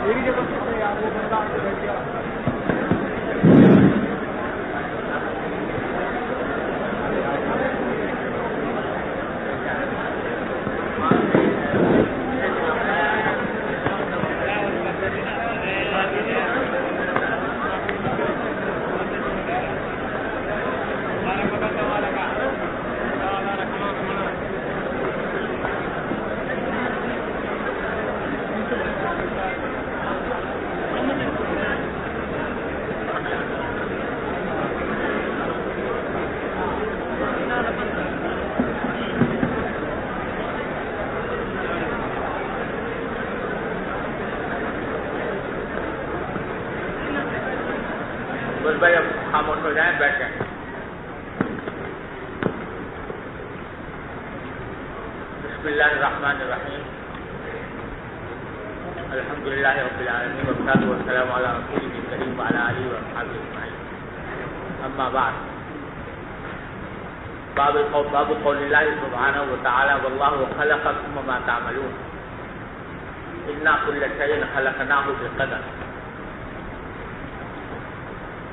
میری جگہ سے آپ وہ بندہ آپ کو بیٹھ گیا. بھائی اب خاموش ہو جائیں, بیٹھ جائیں. بسم اللہ الرحمن الرحیم. الحمدللہ رب العالمین والصلاۃ والسلام علی رسولہ الکریم وعلی آلہ واصحابہ اجمعین. اما بعد. باب قول اللہ سبحانہ وتعالی واللہ خلقکم وما تعملون انا کل شیء خلقناہ بقدر.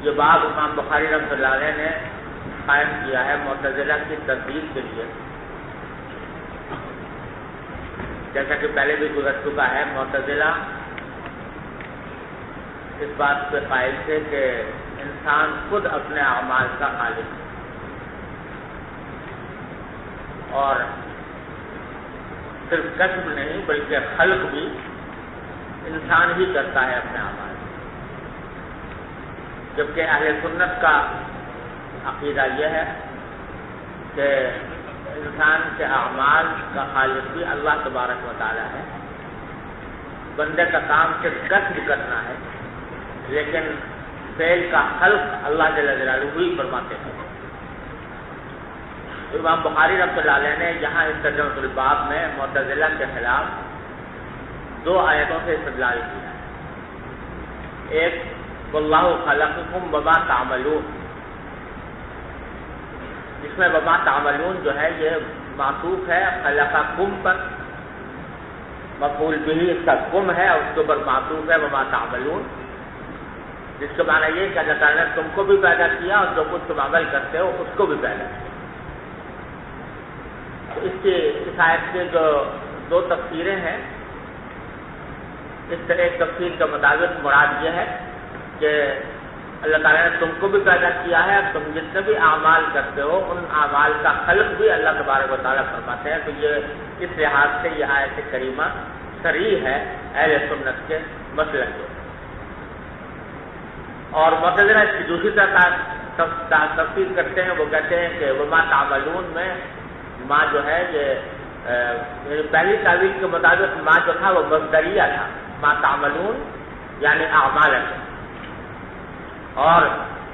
یہ باب امام بخاری رحمۃ اللہ علیہ نے قائم کیا ہے معتزلہ کی تردید کے لیے. جیسا کہ پہلے بھی گزر چکا ہے, معتزلہ اس بات پہ قائل تھے کہ انسان خود اپنے اعمال کا خالق ہے اور صرف کسب نہیں بلکہ خلق بھی انسان ہی کرتا ہے اپنے اعمال. جبکہ اہل سنت کا عقیدہ یہ ہے کہ انسان کے اعمال کا خالق بھی اللہ تبارک و تعالی ہے. بندے کا کام صرف کسب کرنا ہے, لیکن فعل کا خلق اللہ جل جلالہ ہی فرماتے ہیں. امام بخاری رحمۃ اللہ علیہ نے یہاں اس ترجمۃ الباب میں معتزلہ کے خلاف 2 آیتوں سے استدلال کیا ہے. ایک واللہ خلقکم وما تعملون, جس میں وما تعملون جو ہے یہ معطوف ہے خلقکم پر, مفعول بہ اس کا کم ہے اور اس کے اوپر معطوف ہے وما تعملون, جس کے معنی یہ کہ اللہ تعالیٰ نے تم کو بھی پیدا کیا اور جو کچھ تم عمل کرتے ہو اس کو بھی پیدا کیا. اس آیت کے جو 2 تفسیریں ہیں, اس ایک تفسیر کے مطابق مراد یہ ہے کہ اللہ تعالیٰ نے تم کو بھی پیدا کیا ہے, تم جتنے بھی اعمال کرتے ہو ان اعمال کا خلق بھی اللہ تبارک و تعالیٰ فرماتے ہیں. تو یہ اس لحاظ سے یہ آیت کریمہ صریح ہے اہل سنت کے مسلک کے. اور معتزلہ اس کی دوسری طرح تفسیر کرتے ہیں, وہ کہتے ہیں کہ وما تعملون میں ما جو ہے یہ پہلی تعویل کے مطابق ما جو تھا وہ مصدریہ تھا, ما تعملون یعنی اعمال ہے. اور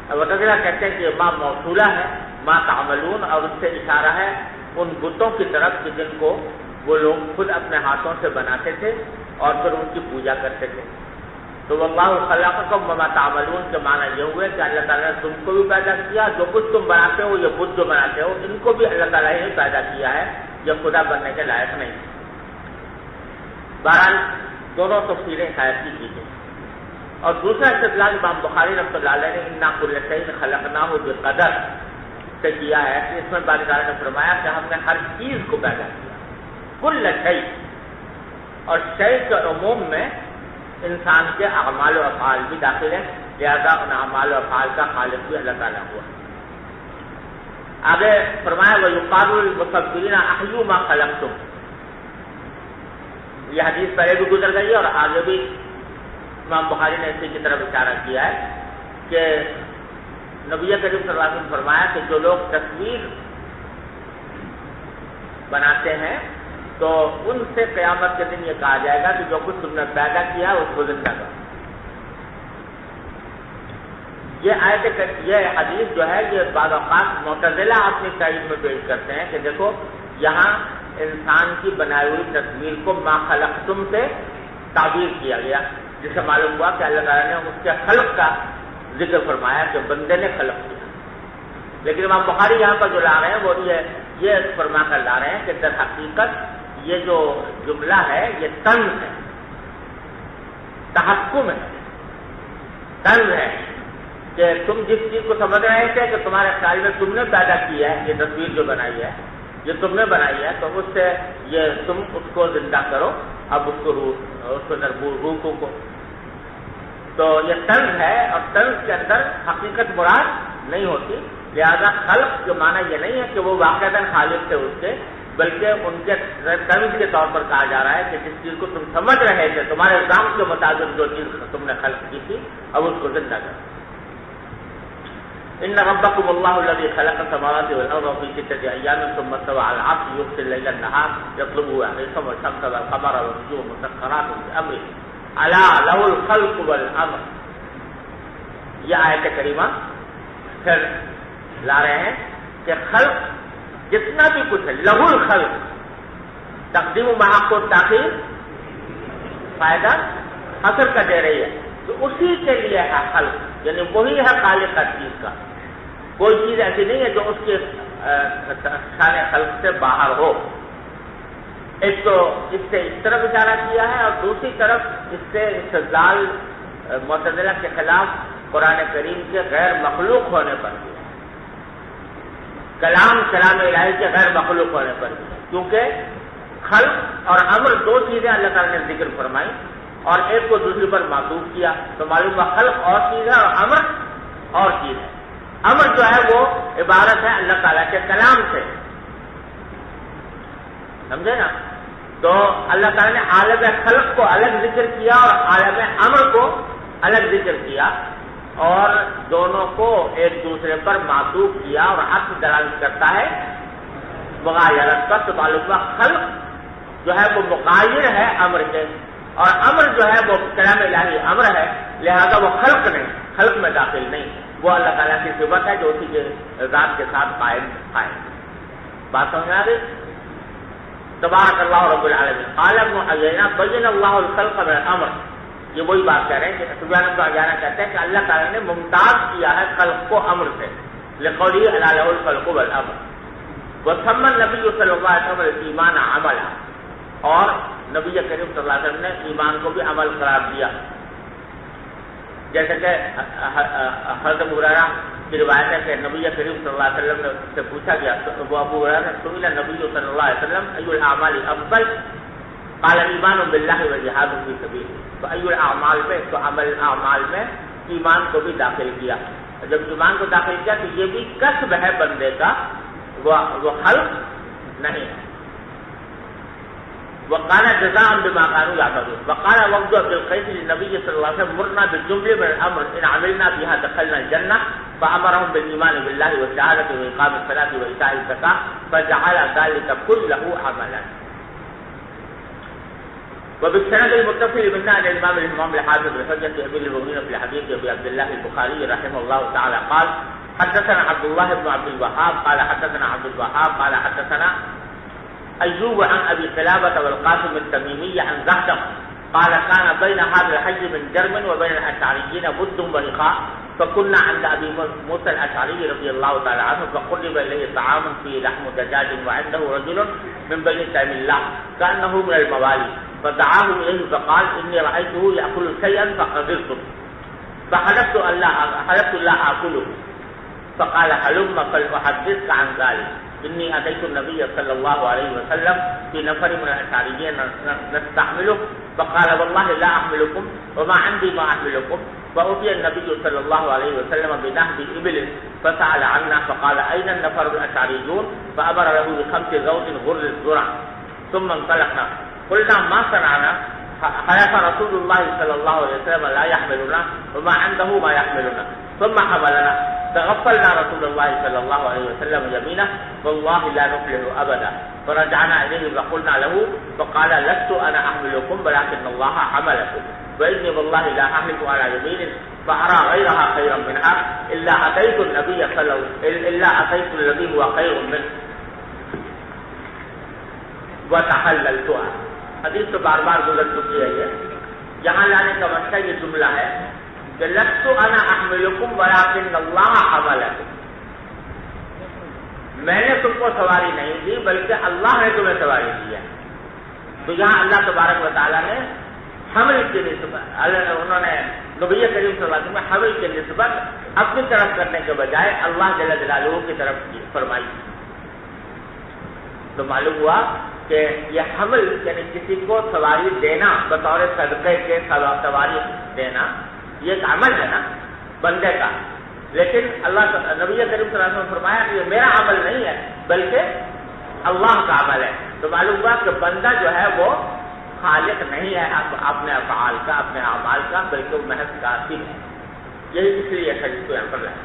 معتزلہ کہتے ہیں کہ ما موصولہ ہے ما تعملون, اور اس سے اشارہ ہے ان بتوں کی طرف کہ جن کو وہ لوگ خود اپنے ہاتھوں سے بناتے تھے اور پھر ان کی پوجا کرتے تھے. تو واللہ خلقکم وما تعملون کے معنی یہ ہوئے کہ اللہ تعالیٰ نے تم کو بھی پیدا کیا, جو کچھ تم بناتے ہو یہ بت جو بناتے ہو ان کو بھی اللہ تعالیٰ نے پیدا کیا ہے, یہ خدا بننے کے لائق نہیں. بہرحال دونوں تفسیریں آیت کی گئی. اور دوسرا استدلال امام بخاری رحمۃ اللہ علیہ نے انا کل شیء خلقناہ بقدر سے کیا ہے کہ اس میں باری تعالیٰ نے فرمایا کہ ہم نے ہر چیز کو پیدا کیا, کل شیء, اور شیء کے عموم میں انسان کے اعمال و افعال بھی داخل ہیں, لہذا ان اعمال و افعال کا خالق بھی اللہ تعالیٰ ہوا. آگے فرمایا وَيُقَالُ لِلْمُصَوِّرِينَ أَحْيُوا مَا خَلَقْتُمْ. یہ حدیث پہلے بھی گزر گئی اور آگے بھی امام بخاری نے اسی کی طرف اشارہ کیا ہے کہ نبی کریم صلی اللہ علیہ وسلم فرمایا کہ جو لوگ تصویر بناتے ہیں تو ان سے قیامت کے دن یہ کہا جائے گا کہ جو کچھ تم نے پیدا کیا اس کو زندہ کرو. یہ حدیث جو ہے یہ بعض اوقات معتزلہ اپنی تائید میں پیش کرتے ہیں کہ دیکھو یہاں انسان کی بنائی ہوئی تصویر کو ما خلقتم سے تعبیر کیا گیا, جس سے معلوم ہوا کہ اللہ تعالیٰ نے اس کے خلق کا ذکر فرمایا کہ بندے نے خلق کیا. لیکن امام بخاری یہاں پر جو لا رہے ہیں وہ یہ فرما کر لا رہے ہیں کہ در حقیقت یہ جو جملہ ہے یہ طنز ہے, تحکم ہے، طنز ہے کہ تم جس چیز کو سمجھ رہے تھے کہ تمہارے خیال میں تم نے پیدا کی ہے، یہ تصویر جو بنائی ہے یہ تم نے بنائی ہے، تو اس سے یہ تم اس کو زندہ کرو، اب اس کو روح کو تو یہ طنز ہے، اور طنز کے اندر حقیقت مراد نہیں ہوتی. لہذا خلق کے معنی یہ نہیں ہے کہ وہ واقعتاً خالق تھے اس کے، بلکہ ان کے طنز کے طور پر کہا جا رہا ہے کہ جس چیز کو تم سمجھ رہے تھے، تمہارے الزام کے مطابق جو چیز تم نے خلق کی تھی، اب اس کو زندہ کرو. ان ربکم اللہ الذی خلق السماوات والارض فی ستۃ ایام ثم استوى على العرش یغشی اللیل النہار یطلبه حثیثا والشمس والقمر والنجوم مسخرات بامرہ الا له الخلق والامر. یہ آیت کریمہ پھر لا رہے ہیں کہ خلق جتنا بھی کچھ ہے، لہ الخلق، تقدیم و محق و تاخیر فائدہ حصر کا دے رہی ہے، تو اسی کے لیے ہے خلق، یعنی وہی ہے خالق ہر چیز کا. کوئی چیز ایسی نہیں ہے جو اس کے شان خلق سے باہر ہو. ایک تو اس سے اس طرف اشارہ کیا ہے، اور دوسری طرف اس سے استدلال معتزلہ کے خلاف قرآن کریم کے غیر مخلوق ہونے پر بھی، کلام الہی کے غیر مخلوق ہونے پر بھی، کیونکہ خلق اور امر دو چیزیں اللہ تعالیٰ نے ذکر فرمائی اور ایک کو دوسری پر معطوف کیا، تو معلوم ہوا خلق اور چیز ہے اور امر اور چیز ہے. امر جو ہے وہ عبارت ہے اللہ تعالیٰ کے کلام سے، سمجھے نا؟ تو اللہ تعالیٰ نے عالم خلق کو الگ ذکر کیا اور عالم امر کو الگ ذکر کیا، اور دونوں کو ایک دوسرے پر معطوف کیا، اور عطف دلالت کرتا ہے مغایرت کا. تو معلوم ہوا خلق جو ہے وہ مغایر ہے امر کے، اور امر جو ہے وہ کلام الہی امر ہے، لہذا وہ خلق نہیں، خلق میں داخل نہیں، وہ اللہ تعالیٰ کی صفت ہے جو اسی کے ذات کے ساتھ قائم ہے. بات سمجھ میں آ گئی؟ تبارک اللہ رب العالمین. قال ابن عیینہ بین اللہ الخلق من الامر. یہ وہی بات کہہ رہے ہیں کہ سفیان بن عیینہ کہتے ہیں کہ اللہ تعالیٰ نے ممتاز کیا ہے خلق کو امر سے، لقوله الا له الخلق والامر. وسمى النبی صلی اللہ علیہ وسلم ایمان عملا، اور نبی کریم صلی اللہ علیہ وسلم نے ایمان کو بھی عمل قرار دیا. جیسے کہ حضرت ابو ہریرہ کی روایت ہے کہ نبی کریم صلی اللہ علیہ وسلم سے پوچھا گیا، وہ ابو ہریرہ سے سئل نبی صلی اللہ علیہ وسلم ای الاعمال افضل؟ قال ایمان باللہ وجہاد فی سبیلہ. تو ای الاعمال پہ تو عمل اعمال میں ایمان کو بھی داخل کیا. جب ایمان کو داخل کیا تو یہ بھی کسب ہے بندے کا، وہ خلق نہیں ہے. وقال جزاء بما كانوا يعملون. وقال وفد عبد القيس للنبي صلى الله عليه وسلم مرنا بالجمله من الامر ان عملنا بها دخلنا الجنه، فامرهم بالايمان بالله والشهاده واقام الصلاه وايتاء الزكاه فجعل ذلك كله عملا. وبالسند المتصل منا عن الامام الحافظ بحجه امير المؤمنين في الحديث ابي عبد الله البخاري رحمه الله تعالى قال حدثنا عبد الله بن عبد الوهاب قال حدثنا عبد الوهاب قال حدثنا ایوب عن ابی قلابة والقاسم التمیمی عن زہدم قال كان بين هذا الحج من جرم وبين الاشعريين بد ورقاء فكنا عند ابي موسى الاشعري رضي الله تعالى عنه فقرب اليه طعام فيه لحم دجاج وعنده رجل من بني تيم الله كانه من الموالي فدعاه اليه فقال اني رايته ياكل شيئا فقبضته فحلفت الله اكله فقال هلم فلاحدثك عن ذلك انی اتیت النبی صلی اللہ علیہ وسلم فی نفر من الاشعریین نستحمله فقال والله لا احملكم وما عندي ما احملكم. فأتي النبي صلى الله عليه وسلم بنهب ابل فسأل عنا فقال اين النفر الاشعريون فامر له بخمس زوج غر الذرع ثم انطلقنا. قلنا ما صنعنا؟ حلف رسول الله صلى الله عليه وسلم لا يحملنا وما عنده ما يحملنا ثم حملنا. تغفلنا رسول الله صلى الله عليه وسلم يمينه والله لا نفلح ابدا. فرجعنا اليه فقلنا له فقال لست انا احملكم ولكن الله حملكم واني والله لا احلف على يمين فارى غيرها خيرا منها الا اتيت الذي هو خير منه وتحللتها. حدیث تو بار بار گزر چکی ہے. یہاں لانے کا مقصد یہ جملہ ہے کہ لست انا احملکم ولکن اللہ حملکم. میں نے تم کو سواری نہیں دی بلکہ اللہ نے تمہیں سواری دی ہے. تو یہاں اللہ تبارک و تعالیٰ نے حمل کی نسبت انہوں نے نبی کریم صلی اللہ علیہ وسلم حمل کی نسبت اپنی طرف کرنے کے بجائے اللہ جل جلالہ کی طرف فرمائی. تو معلوم ہوا کہ یہ حمل یعنی کسی کو سواری دینا بطور صدقے کے سواری دینا یہ ایک عمل ہے نا بندے کا، لیکن اللہ نبی کریم صلی اللہ علیہ وسلم نے فرمایا کہ یہ میرا عمل نہیں ہے بلکہ اللہ کا عمل ہے. تو معلوم ہوا کہ بندہ جو ہے وہ خالق نہیں ہے اپنے افعال کا، اپنے اعمال کا، بلکہ وہ محض کاتب ہے. یہی اس لیے حدیث کو یہاں پر لائے.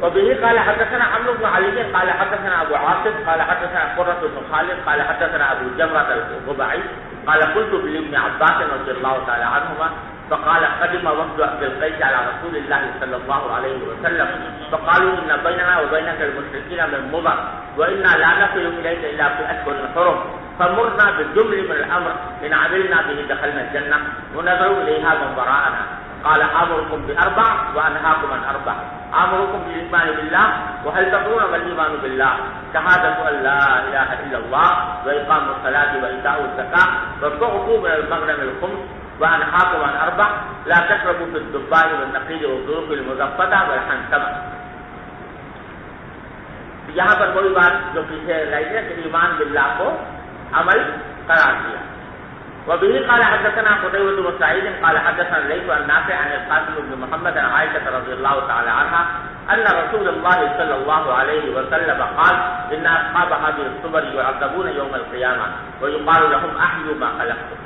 وبه قال حدثنا عمرو بن علي قال حدثنا ابو عاصم قال حدثنا قرة بن خالد قال حدثنا ابو جمرة الغبعي قال قلت لابن عباس رضي الله تعالى عنهما فقال قدم وفد عبد القيس على رسول الله صلى الله عليه وسلم فقالوا ان بيننا وبينك المشركين من مضر وانا لا نصل اليك الا في اشهر الحرم فمرنا بالجمل من الامر ان عملنا به دخلنا الجنه ونظروا اليها من وراءنا. قال آمركم بأربع وأنهاكم عن أربع آمركم بالإيمان بالله وهل تدرون ما الإيمان بالله شهادة أن لا إله إلا الله وإقام الصلاة وإيتاء الزكاة وتعطوا من المغنم الخمس وأنهاكم عن أربع لا تشربوا في الدباء والنقيل والظروف المزفة والحنتمة. یہاں پر وہی بات جو پیچھے لائی ہے کہ ایمان باللہ کو عمل قرار دیا. وبه قال حدثنا قتيبة بن سعيد قال حدثنا الليث عن نافع عن القاسم بن محمد عن عائشة رضي الله تعالى عنها أن رسول الله صلى الله عليه وسلم قال إن أصحاب هذه الصبر يعذبون يوم القيامة ويقال لهم أحيوا ما خلقتم.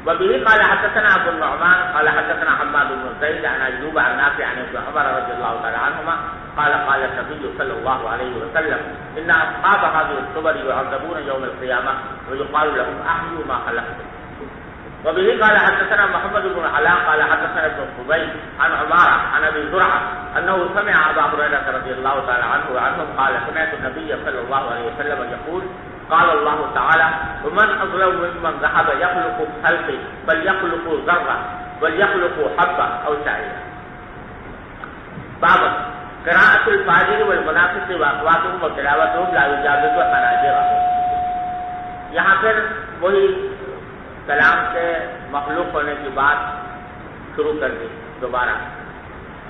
وبه قال حدثنا أبو النعمان قال حدثنا حماد بن زيد عن أيوب عن نافع عن ابن عمر رضي الله تعالى عنهما قال قال النبي صلى الله عليه وسلم إن أصحاب هذه الصبر يعذبون يوم القيامة ويقال لهم أحيوا ما خلقتم. وبه قال حدثنا محمد بن علاء قال حدثنا ابن الخبيب عن عمارة عن أبي زرعة أنه سمع أبا هريرة رضي الله تعالى عنه وعنهم قال سمعت النبي صلى الله عليه وسلم يقول قال الله تعالى ومن أظلم ممن ذهب يخلق خلقي بل يخلق ذرة بل يخلق حبة أو شعيرة. باب قراءة الفاجر والمنافق وأقواتهم وتلاوتهم لا يجاوز حناجرهم. یہاں پھر وہی کلام کے مخلوق ہونے کی بات شروع کر دی دوبارہ،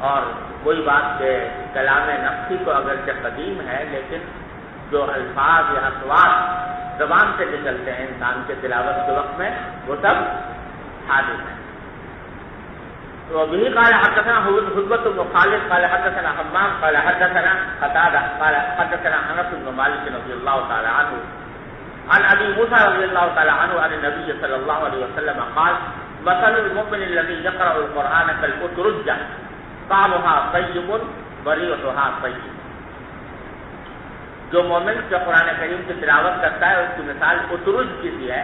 اور وہی بات کہ کلام نفسی تو اگرچہ قدیم ہے لیکن جو الفاظ یا اصوات زبان سے نکلتے ہیں انسان کے تلاوت کے وقت میں وہ سب حادث ہیں. تو به قال حدثنا حجبة بن خالد قال حدثنا حمام قال حدثنا قتادة قال حدثنا انس بن مالك رضي الله تعالى عنه عن ابي موسى رضي الله تعالى عنه عن النبي صلى الله عليه وسلم قال مثل المؤمن الذي يقرأ القرآن كالأترجة طعمها طيب وريحها طيب. جو مومن جو قرآن کریم کی تلاوت کرتا ہے اس کی مثال اترج کی سی ہے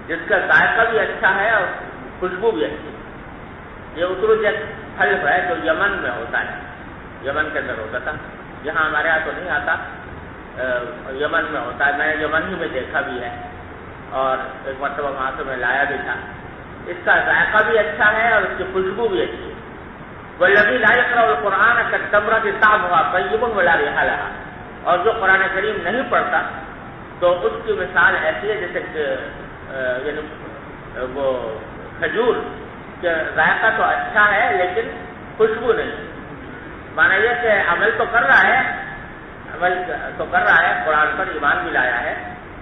جس کا ذائقہ بھی اچھا ہے اور خوشبو بھی اچھی ہے. یہ اترج ایک پھل ہے جو یمن میں ہوتا ہے، یمن کے اندر ہوتا تھا، یہاں ہمارے یہاں تو نہیں آتا، یمن میں ہوتا ہے. میں نے یمن ہی میں دیکھا بھی ہے اور ایک مرتبہ وہاں سے میں لایا بھی تھا. اس کا ذائقہ بھی اچھا ہے اور اس کی خوشبو بھی اچھی ہے. والذی لا یقرأ القرآن کالتمرۃ طعمها طیب ولا ریح لها. اور جو قرآن کریم نہیں پڑھتا تو اس کی مثال ایسی ہے جیسے کہ یعنی وہ کھجور کہ ذائقہ تو اچھا ہے لیکن خوشبو نہیں. مانا یہ کہ عمل تو کر رہا ہے قرآن پر ایمان بھی لایا ہے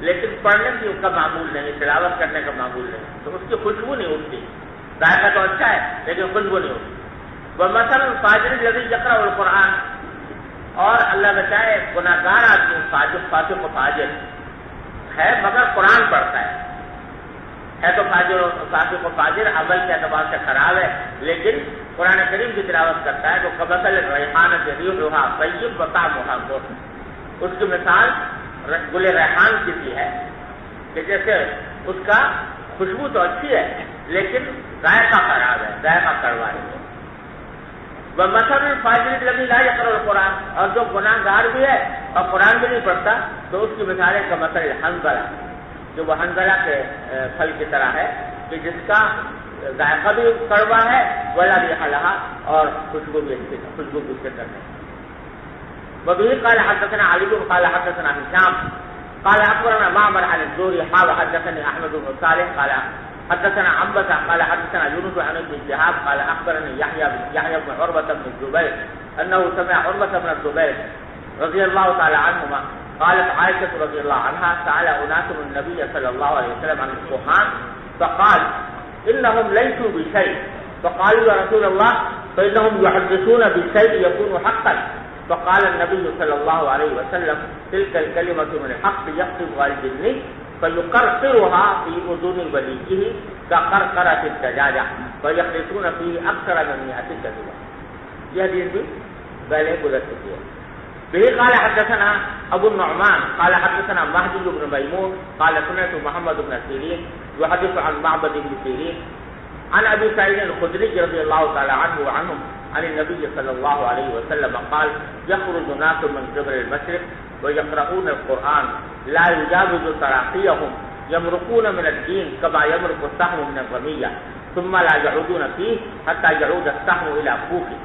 لیکن پڑھنے کی اس کا معمول نہیں، تلاوت کرنے کا معمول نہیں، تو اس کی خوشبو نہیں اٹھتی. ذائقہ تو اچھا ہے لیکن خوشبو نہیں اٹھتی. ومثل الفاجر الذی یقرأ القرآن، اور اللہ بچائے گناہگار آدمی فاسق و فاجر ہے مگر قرآن پڑھتا ہے تو فاسق و فاجر عمل کے اعتبار سے خراب ہے لیکن قرآن کریم کی تلاوت کرتا ہے تو کمثل ریحانۃ ریحھا طیب وطعمھا مر. اس کی مثال گل ریحان کی سی ہے کہ جیسے اس کا خوشبو تو اچھی ہے لیکن ذائقہ خراب ہے، ذائقہ کڑوا ہے. ومثل الفاجر الذی لا یقرأ القرآن، اور جو گناہ گار بھی ہے اور قرآن بھی نہیں پڑھتا تو اس کی مثال ہے کمثل الحنظلہ، جو وہ حنظلہ کے پھل کی طرح ہے کہ جس کا ذائقہ بھی کڑوا ہے ولا ریح لها اور خوشبو بھی اس کے طرح ہے. وبه قال حدثنا علي قال حدثنا هشام قال أخبرنا معمر عن الزهري قال حدثني أحمد بن صالح قال حدثنا عنبسة قال حدثنا يونس عن ابن شهاب قال أخبرني يحيى بن عروة بن الزبير أنه سمع عروة بن الزبير رضي الله تعالى عنهما قالت عائشة رضي الله عنها سأل أناس النبي صلى الله عليه وسلم عن الكهان فقال إنهم ليسوا بشيء فقالوا يا رسول الله فإنهم يحدثون بشيء يكون حقا فقال النبي صلى الله عليه وسلم تلك الكلمة من الحق يقصد الجن فيقرقرها في أذن وليه كقرقرة الدجاجة فيخلصون فيه أكثر من 100 كذبة. یہ حدیث بھی پہلے گزر چکی ہے. به قال حدثنا ابو النعمان قال حدثنا مهدي بن ميمون قال سمعت محمد بن سيرين يحدث عن معبد بن سيرين عن ابي سعيد الخدري رضي الله تعالى عنه وعنهم عن النبي صلى الله عليه وسلم قال يخرج ناس من قبل المشرق ويقرؤون القرآن لا يجاوز تراقيهم يمرقون من الدين كما يمرق السهم من الرمية ثم لا يعودون فيه حتى يعود السهم إلى كوفه.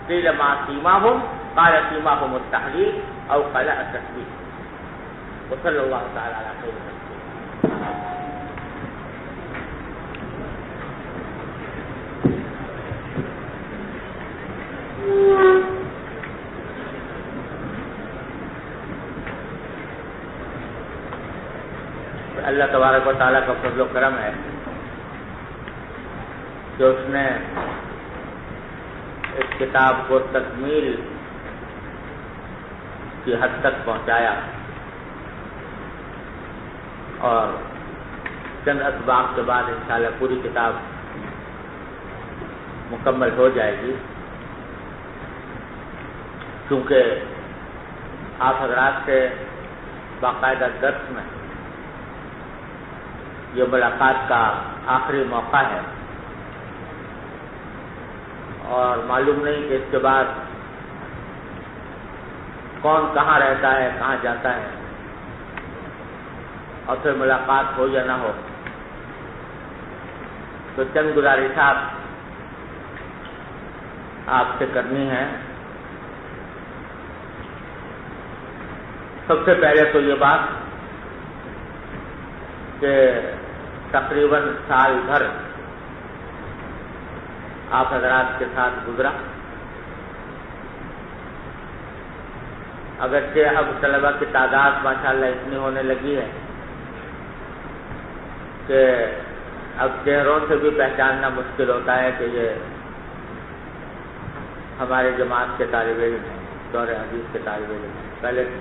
قيل ما سيماهم قال سيماهم التحليل أو قال التسبيح. وصلى الله تعالى على خير خلقه. اللہ تبارک و تعالیٰ کا فضل و کرم ہے کہ اس نے اس کتاب کو تکمیل کی حد تک پہنچایا اور چند اسباق کے بعد انشاءاللہ پوری کتاب مکمل ہو جائے گی. کیونکہ آپ حضرات سے باقاعدہ درس میں یہ ملاقات کا آخری موقع ہے اور معلوم نہیں کہ اس کے بعد کون کہاں رہتا ہے کہاں جاتا ہے اور پھر ملاقات ہو یا نہ ہو. تو چند گزارشات آپ سے کرنی ہے. سب سے پہلے تو یہ بات کہ تقریباً سال بھر آپ حضرات کے ساتھ گزرا. اگرچہ اب طلبہ کی تعداد ماشاءاللہ اتنی ہونے لگی ہے کہ اب چہروں سے بھی پہچاننا مشکل ہوتا ہے کہ یہ ہمارے جماعت کے طالب علم ہیں, دور حدیث کے طالب علم ہیں.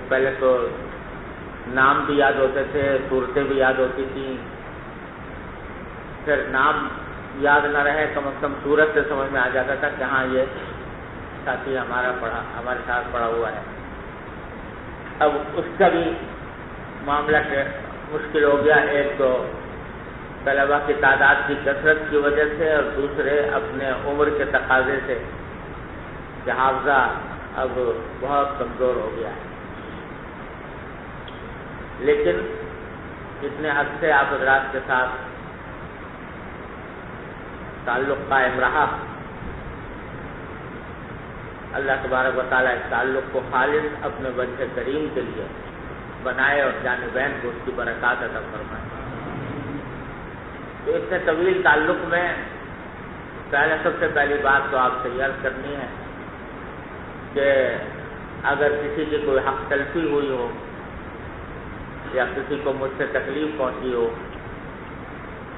پہلے تو نام بھی یاد ہوتے تھے, صورتیں بھی یاد ہوتی تھیں. پھر نام یاد نہ رہے کم از کم صورت سے سمجھ میں آ جاتا تھا کہ ہاں یہ ساتھی ہمارے ساتھ پڑھا ہوا ہے. اب اس کا بھی معاملہ مشکل ہو گیا. ایک تو طلبہ کی تعداد کی کثرت کی وجہ سے اور دوسرے اپنے عمر کے تقاضے سے کہ حافظہ اب بہت کمزور ہو گیا ہے. لیکن اتنے عرصے آپ حضرات کے ساتھ تعلق قائم رہا. اللہ تبارک و تعالیٰ اس تعلق کو خالص اپنے وجہ کریم کے لیے بنائے اور جانبین کو اس کی برکات عطا فرمائے. تو اتنے طویل تعلق میں سب سے پہلی بات تو آپ سے عرض کرنی ہے کہ اگر کسی کی کوئی حق تلفی ہوئی ہو یا کسی کو مجھ سے تکلیف پہنچی ہو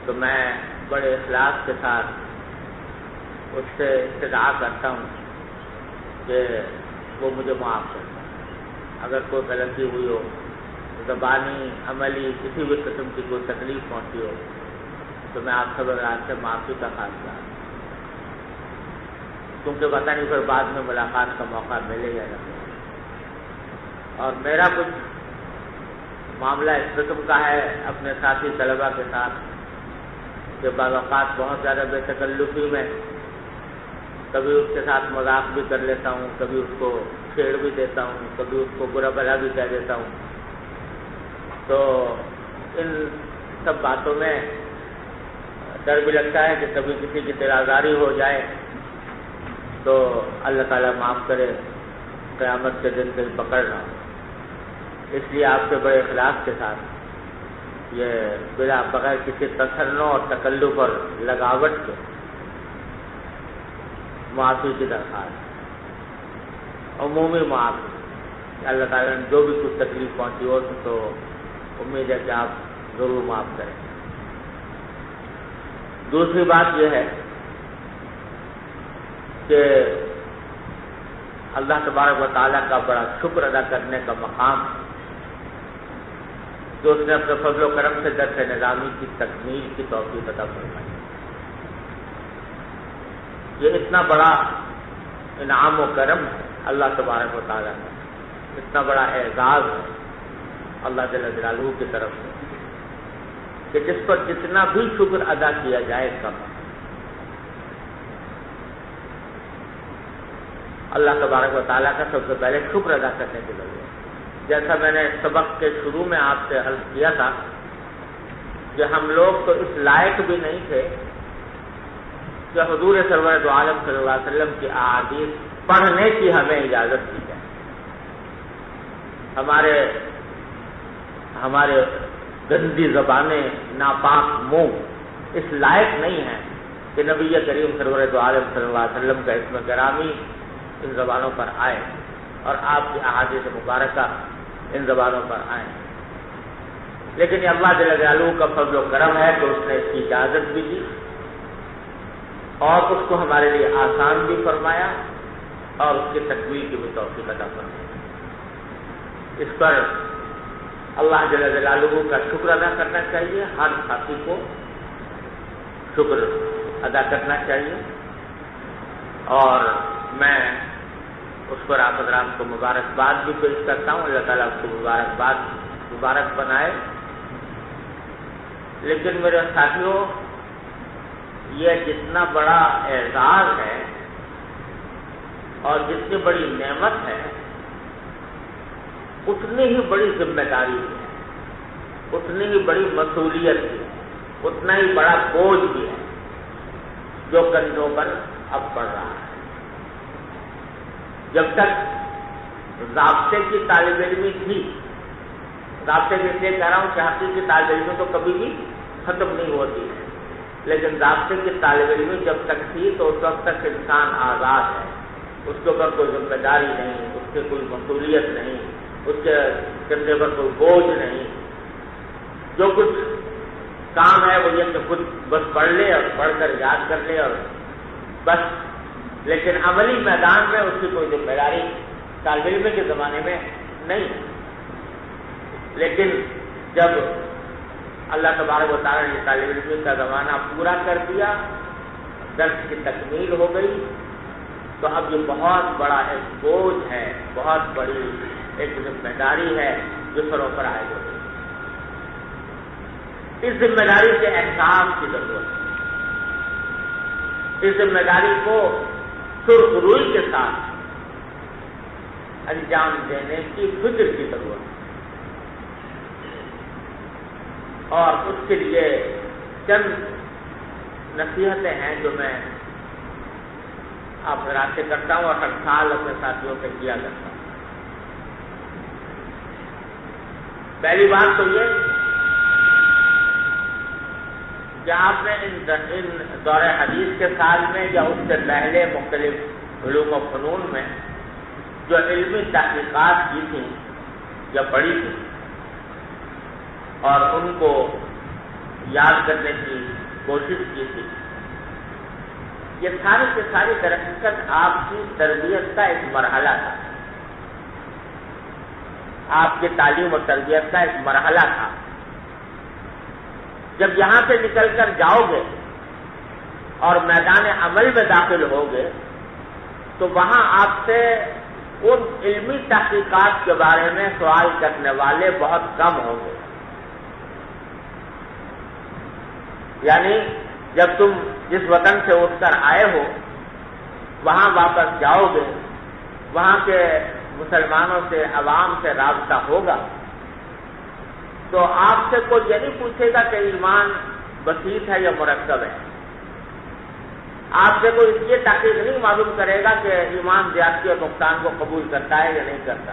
تو میں بڑے اخلاص کے ساتھ اس سے استدعا کرتا ہوں کہ وہ مجھے معاف کرے. اگر کوئی غلطی ہوئی ہو, زبانی, عملی, کسی بھی قسم کی کوئی تکلیف پہنچی ہو تو میں آپ سب حضرات سے معافی کا خواہش کرتا ہوں. کیونکہ پتہ نہیں پھر بعد میں ملاقات کا موقع ملے یا نہ. اور میرا کچھ معاملہ اس قسم کا ہے اپنے ساتھی طلبہ کے ساتھ کہ بعض اوقات بہت زیادہ بے تکلفی میں کبھی اس کے ساتھ مذاق بھی کر لیتا ہوں, کبھی اس کو چھیڑ بھی دیتا ہوں, کبھی اس کو برا بھلا بھی کہہ دیتا ہوں. تو ان سب باتوں میں ڈر بھی لگتا ہے کہ کبھی کسی کی دل آزاری ہو جائے تو اللہ تعالیٰ معاف کرے قیامت کے دن کہیں پکڑ نہ ہو. اس لیے آپ سے بڑے اخلاص کے ساتھ یہ بلا بغیر کسی تصنع اور تکلف اور لگاوٹ کے معافی کی درخواست، عمومی معافی، اللہ تعالیٰ نے جو بھی کچھ تکلیف پہنچی ہو تو امید ہے کہ آپ ضرور معاف کریں۔ دوسری بات یہ ہے کہ اللہ تبارک و تعالیٰ کا بڑا شکر ادا کرنے کا مقام جو اس نے اپنے فضل و کرم سے درس نظامی کی تکمیل کی توفیق عطا فرمائی۔ یہ اتنا بڑا انعام و کرم ہے اللہ تبارک و تعالیٰ کا، اتنا بڑا اعزاز ہے اللہ جل جلالہ کی طرف سے کہ جس پر جتنا بھی شکر ادا کیا جائے کم۔ اللہ تبارک و تعالیٰ کا سب سے پہلے شکر ادا کرنے کی ضرورت ہے۔ جیسا میں نے سبق کے شروع میں آپ سے عرض کیا تھا کہ ہم لوگ تو اس لائق بھی نہیں تھے کہ حضور سرور دو عالم صلی اللہ علیہ وسلم کی احادیث پڑھنے کی ہمیں اجازت دی جائے۔ ہمارے گندی زبانیں، ناپاک منہ اس لائق نہیں ہیں کہ نبی کریم سرور دو عالم صلی اللہ علیہ وسلم کا اسم گرامی ان زبانوں پر آئے اور آپ کی احادیث مبارکہ ان زبانوں پر آئیں۔ لیکن یہ اللہ جل جلالہ کا فضل و کرم ہے کہ اس نے اس کی اجازت بھی دی اور اس کو ہمارے لیے آسان بھی فرمایا اور اس کی تکمیل کی بھی توفیق عطا فرمائی۔ اس پر اللہ جل جلالہ کا شکر ادا کرنا چاہیے، ہر ساتھی کو شکر ادا کرنا چاہیے، اور میں اس پر آپ حضرات کو مبارکباد بھی پیش کرتا ہوں۔ اللہ تعالیٰ اس کو مبارک بنائے۔ لیکن میرے ساتھیوں، یہ جتنا بڑا اعزاز ہے اور جتنی بڑی نعمت ہے اتنی ہی بڑی ذمہ داری ہے، اتنی ہی بڑی مسئولیت ہے، اتنا ہی بڑا بوجھ بھی ہے جو کندھوں پر اب پڑ رہا ہے۔ جب تک ضابطے کی طالب علمی تھی، ضابطے کے لیے کہہ رہا ہوں کہ حقیقی طالب علمی تو کبھی بھی ختم نہیں ہوتی ہے، لیکن ضابطے کی طالب علمی جب تک تھی تو اس وقت تک انسان آزاد ہے، اس کے اوپر کوئی ذمہ داری نہیں، اس کی کوئی مسئولیت نہیں، اس کے کندھے پر کوئی بوجھ نہیں۔ جو کچھ کام ہے وہ یہ کہ خود بس پڑھ لے اور پڑھ کر یاد کر لے اور بس، لیکن عملی میدان میں اس کی کوئی ذمہ داری طالب علم کے زمانے میں نہیں۔ لیکن جب اللہ تبارک و تعالیٰ نے طالب علم کا زمانہ پورا کر دیا، درس کی تکمیل ہو گئی، تو اب یہ بہت بڑا ایک بوجھ ہے، بہت بڑی ایک ذمہ داری ہے جو سروں پر عائد ہو گئی۔ اس ذمہ داری کے احساس کی ضرورت ہے، اس ذمہ داری کو سرخ روئی کے ساتھ انجام دینے کی فکر کی ضرورت ہے، اور اس کے لیے چند نصیحتیں ہیں جو میں آپ حضرات سے کرتا ہوں اور ہر سال اپنے ساتھیوں سے کیا کرتا ہوں۔ پہلی بات تو یہ کہ آپ نے ان دور حدیث کے سال میں یا اس سے پہلے مختلف علوم و فنون میں جو علمی تحقیقات کی تھیں یا پڑھی تھیں اور ان کو یاد کرنے کی کوشش کی تھی، یہ ساری کے ساری درحقیقت آپ کی تربیت کا ایک مرحلہ تھا، آپ کی تعلیم و تربیت کا ایک مرحلہ تھا۔ جب یہاں سے نکل کر جاؤ گے اور میدان عمل میں داخل ہوگے تو وہاں آپ سے ان علمی تحقیقات کے بارے میں سوال کرنے والے بہت کم ہوں گے۔ یعنی جب تم جس وطن سے اٹھ کر آئے ہو وہاں واپس جاؤ گے، وہاں کے مسلمانوں سے، عوام سے رابطہ ہوگا، تو آپ سے کوئی یہ نہیں پوچھے گا کہ ایمان بسیط ہے یا مرکب ہے، آپ سے کوئی اس لیے تحقیق نہیں معلوم کرے گا کہ ایمان زیادتی اور نقصان کو قبول کرتا ہے یا نہیں کرتا،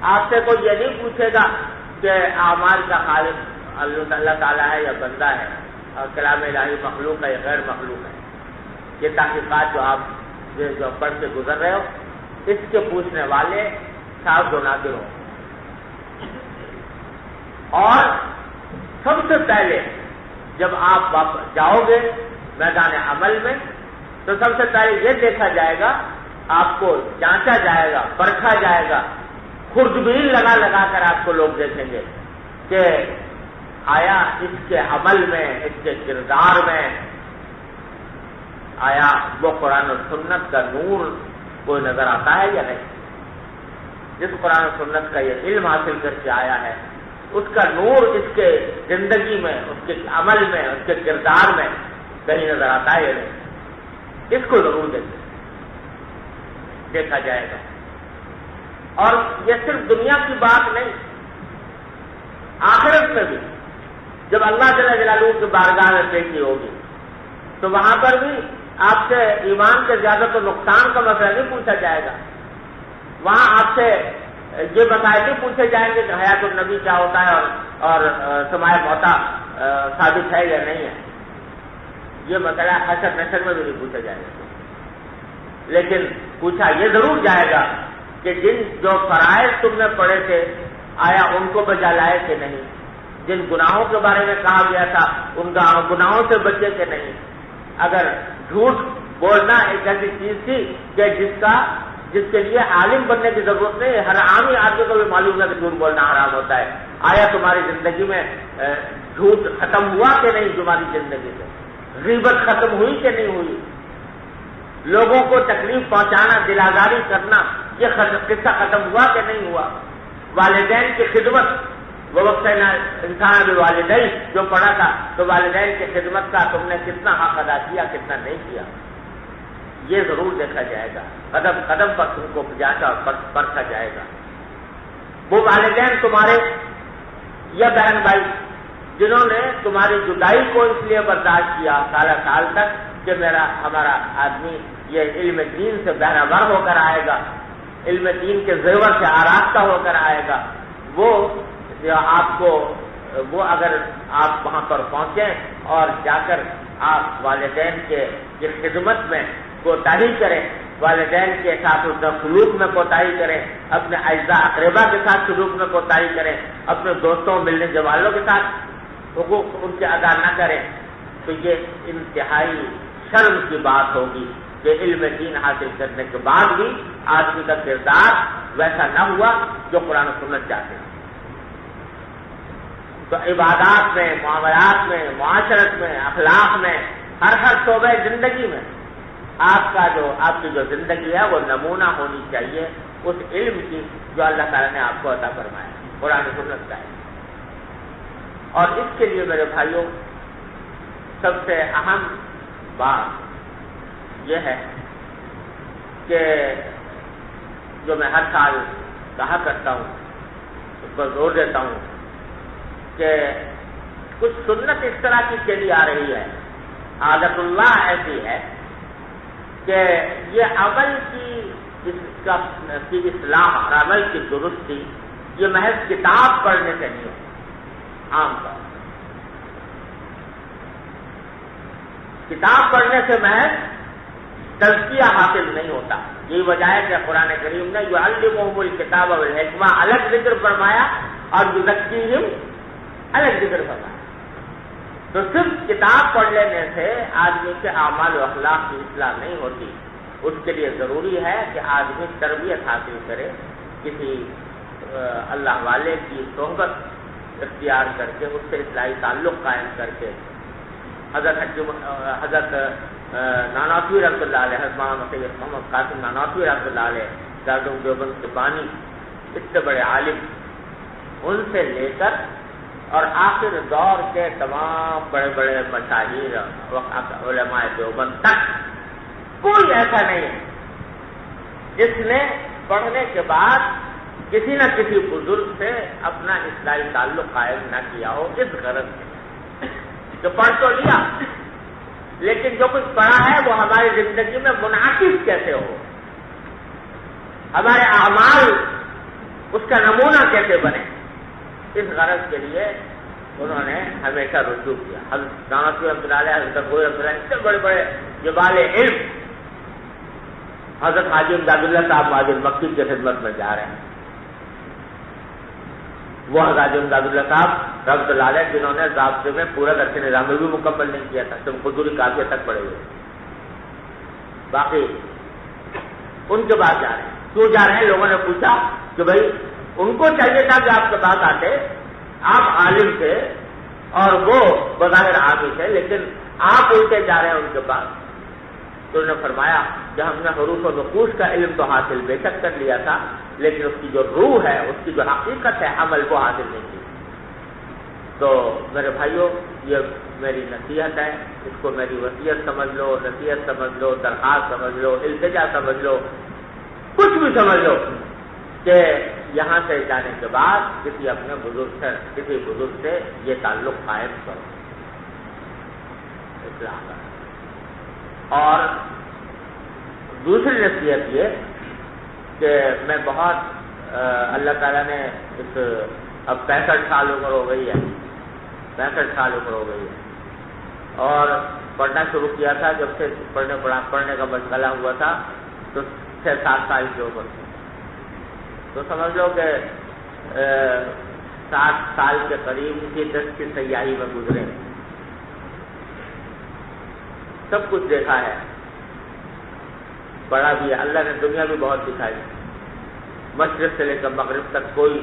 آپ سے کوئی یہ نہیں پوچھے گا کہ اعمال کا خالق اللہ تعالیٰ ہے یا بندہ ہے، اور کلام الہی مخلوق ہے یا غیر مخلوق ہے۔ یہ تحقیقات جو آپ جو پڑھ کے گزر رہے ہو، اس کے پوچھنے والے صاحب و نادر ہوں۔ اور سب سے پہلے جب آپ واپس جاؤ گے میدان عمل میں، تو سب سے پہلے یہ دیکھا جائے گا، آپ کو جانچا جائے گا، پرکھا جائے گا، خوردبین لگا لگا کر آپ کو لوگ دیکھیں گے کہ آیا اس کے عمل میں، اس کے کردار میں، آیا وہ قرآن و سنت کا نور کوئی نظر آتا ہے یا نہیں۔ جس قرآن و سنت کا یہ علم حاصل کر کے آیا ہے، اس کا نور اس کے زندگی میں، اس کے عمل میں، اس کے کردار میں کہیں نظر آتا ہے یا نہیں، اس کو ضرور دیکھا جائے گا۔ اور یہ صرف دنیا کی بات نہیں، آخرت میں بھی جب اللہ جل جلالہ کی بارگاہ میں پیشی ہوگی تو وہاں پر بھی آپ سے ایمان کے زیادہ تو نقصان کا مسئلہ نہیں پوچھا جائے گا، وہاں آپ سے یہ مسائل نہیں پوچھے جائیں گے کہ حیات النبی کیا ہوتا ہے اور سماع موتا ثابت ہے یا نہیں ہے، یہ مسئلہ حشر نشر میں بھی نہیں پوچھا جائے گا۔ لیکن پوچھا یہ ضرور جائے گا کہ جن جو فرائض تم نے پڑھے تھے آیا ان کو بجا لائے کہ نہیں، جن گناہوں کے بارے میں کہا گیا تھا ان گناہوں سے بچے کہ نہیں۔ اگر جھوٹ بولنا ایک ایسی چیز تھی کہ جس کے لیے عالم بننے کی ضرورت نہیں، ہر عامی آدمی کو بھی معلوم ہے کہ جھوٹ بولنا حرام ہوتا ہے، آیا تمہاری زندگی میں جھوٹ ختم ہوا کہ نہیں، تمہاری زندگی سے غیبت ختم ہوئی کہ نہیں ہوئی، لوگوں کو تکلیف پہنچانا، دل آزاری کرنا، یہ قصہ ختم ہوا کہ نہیں ہوا، والدین کی خدمت، وہ وقت انسان بھی والدین جو پڑھا تھا تو والدین کی خدمت کا تم نے کتنا حق ادا کیا، کتنا نہیں کیا، یہ ضرور دیکھا جائے گا، قدم قدم پر تم کو جانچا اور پرکھا جائے گا۔ وہ والدین تمہارے یا بہن بھائی جنہوں نے تمہاری جدائی کو اس لیے برداشت کیا سال تک کہ ہمارا آدمی یہ علم دین سے بہرہ ہو کر آئے گا، علم دین کے زیور سے آراستہ ہو کر آئے گا، وہ اگر آپ وہاں پر پہنچیں اور جا کر آپ والدین کی خدمت میں کوتاہی کریں، والدین کے ساتھ ان کا سلوک میں کوتاہی کریں، اپنے اعزاء اقربا کے ساتھ سلوک میں کوتاہی کریں، اپنے دوستوں ملنے والوں کے ساتھ حقوق ان کے ادا نہ کریں، تو یہ انتہائی شرم کی بات ہوگی کہ علم دین حاصل کرنے کے بعد بھی آدمی کا کردار ویسا نہ ہوا جو قرآن و سنت چاہتے ہیں۔ تو عبادات میں، معاملات میں، معاشرت میں، اخلاق میں، ہر شعبہ زندگی میں آپ کی جو زندگی ہے وہ نمونہ ہونی چاہیے اس علم کی جو اللہ تعالیٰ نے آپ کو عطا فرمایا، قرآن و سنت کا ہے۔ اور اس کے لیے میرے بھائیوں سب سے اہم بات یہ ہے کہ جو میں ہر سال کہا کرتا ہوں، اس پر زور دیتا ہوں کہ کچھ سنت اس طرح کی چلی آ رہی ہے، عادت اللہ ایسی ہے کہ یہ عمل کی اصلاح اور عمل کی درستی یہ محض کتاب پڑھنے سے نہیں ہوتی۔ عام طور کتاب پڑھنے سے محض تزکیہ حاصل نہیں ہوتا، یہی وجہ ہے کہ قرآن کریم نے یعلمہم الکتاب والحکمہ الگ ذکر فرمایا اور یزکیہم الگ ذکر فرمایا۔ تو صرف کتاب پڑھ لینے سے آدمی کے اعمال و اخلاق کی اصلاح نہیں ہوتی، اس کے لیے ضروری ہے کہ آدمی تربیت حاصل کرے، کسی اللہ والے کی صحبت اختیار کر کے اس سے اصلاحی تعلق قائم کر کے۔ حضرت نانوتوی رحمۃ اللہ علیہ، حضرت محمد قاسم نانوتوی رحمۃ اللہ علیہ، دارالعلوم دیوبند کے بانی، اتنے بڑے عالم، ان سے لے کر اور آخر دور کے تمام بڑے بڑے مشاہیر علماء دیوبند تک کوئی ایسا نہیں ہے جس نے پڑھنے کے بعد کسی نہ کسی بزرگ سے اپنا اصلاحی تعلق قائم نہ کیا ہو، اس غرض سے کہ پڑھ تو لیا لیکن جو کچھ پڑھا ہے وہ ہماری زندگی میں منعکس کیسے ہو، ہمارے اعمال اس کا نمونہ کیسے بنے، اس غرض کے لیے انہوں نے ہمیشہ رجوع کیا. حضرت نانوی رحمۃ اللہ علیہ، حضرت گوئی رحمۃ اللہ علیہ، اتنے بڑے بڑے جبال علم حضرت حاجی امداد اللہ صاحب معاذ مکی کی خدمت میں جا رہے ہیں. وہ حضرت امداد اللہ صاحب رحمۃ اللہ علیہ جنہوں نے ضابطے میں پورا درس نظام بھی مکمل نہیں کیا تھا، تم حضوری کافیہ تک پڑے ہوئے، باقی ان کے بعد جا رہے ہیں. کیوں جا رہے ہیں؟ لوگوں نے پوچھا کہ بھائی ان کو چاہیے تھا کہ آپ کے پاس آتے، آپ عالم تھے اور وہ بظاہر عامی تھے، لیکن آپ الٹے جا رہے ہیں ان کے پاس. تو انہوں نے فرمایا کہ ہم نے حروف و نقوش کا علم تو حاصل بے شک کر لیا تھا، لیکن اس کی جو روح ہے، اس کی جو حقیقت ہے، عمل کو حاصل نہیں کی. تو میرے بھائیوں، یہ میری نصیحت ہے، اس کو میری وصیت سمجھ لو، نصیحت سمجھ لو، درخواست سمجھ لو، التجا سمجھ لو، کچھ بھی سمجھ لو کہ یہاں سے جانے کے بعد کسی اپنے بزرگ سے یہ تعلق قائم کرو. اسلام. اور دوسری نصیحت یہ کہ میں بہت اللہ تعالیٰ نے اس اب 65 سال عمر ہو گئی ہے، 65 سال عمر ہو گئی ہے، اور پڑھنا شروع کیا تھا جب سے پڑھنے کا مشغلہ ہوا تھا تو 6-7 سال کی عمر تھی. تو سمجھ لو کہ 60 سال کے قریب کی 10 کی سیاحی میں گزرے، سب کچھ دیکھا ہے، پڑھا بھی ہے. اللہ نے دنیا بھی بہت دکھائی، مشرق سے لے کر مغرب تک کوئی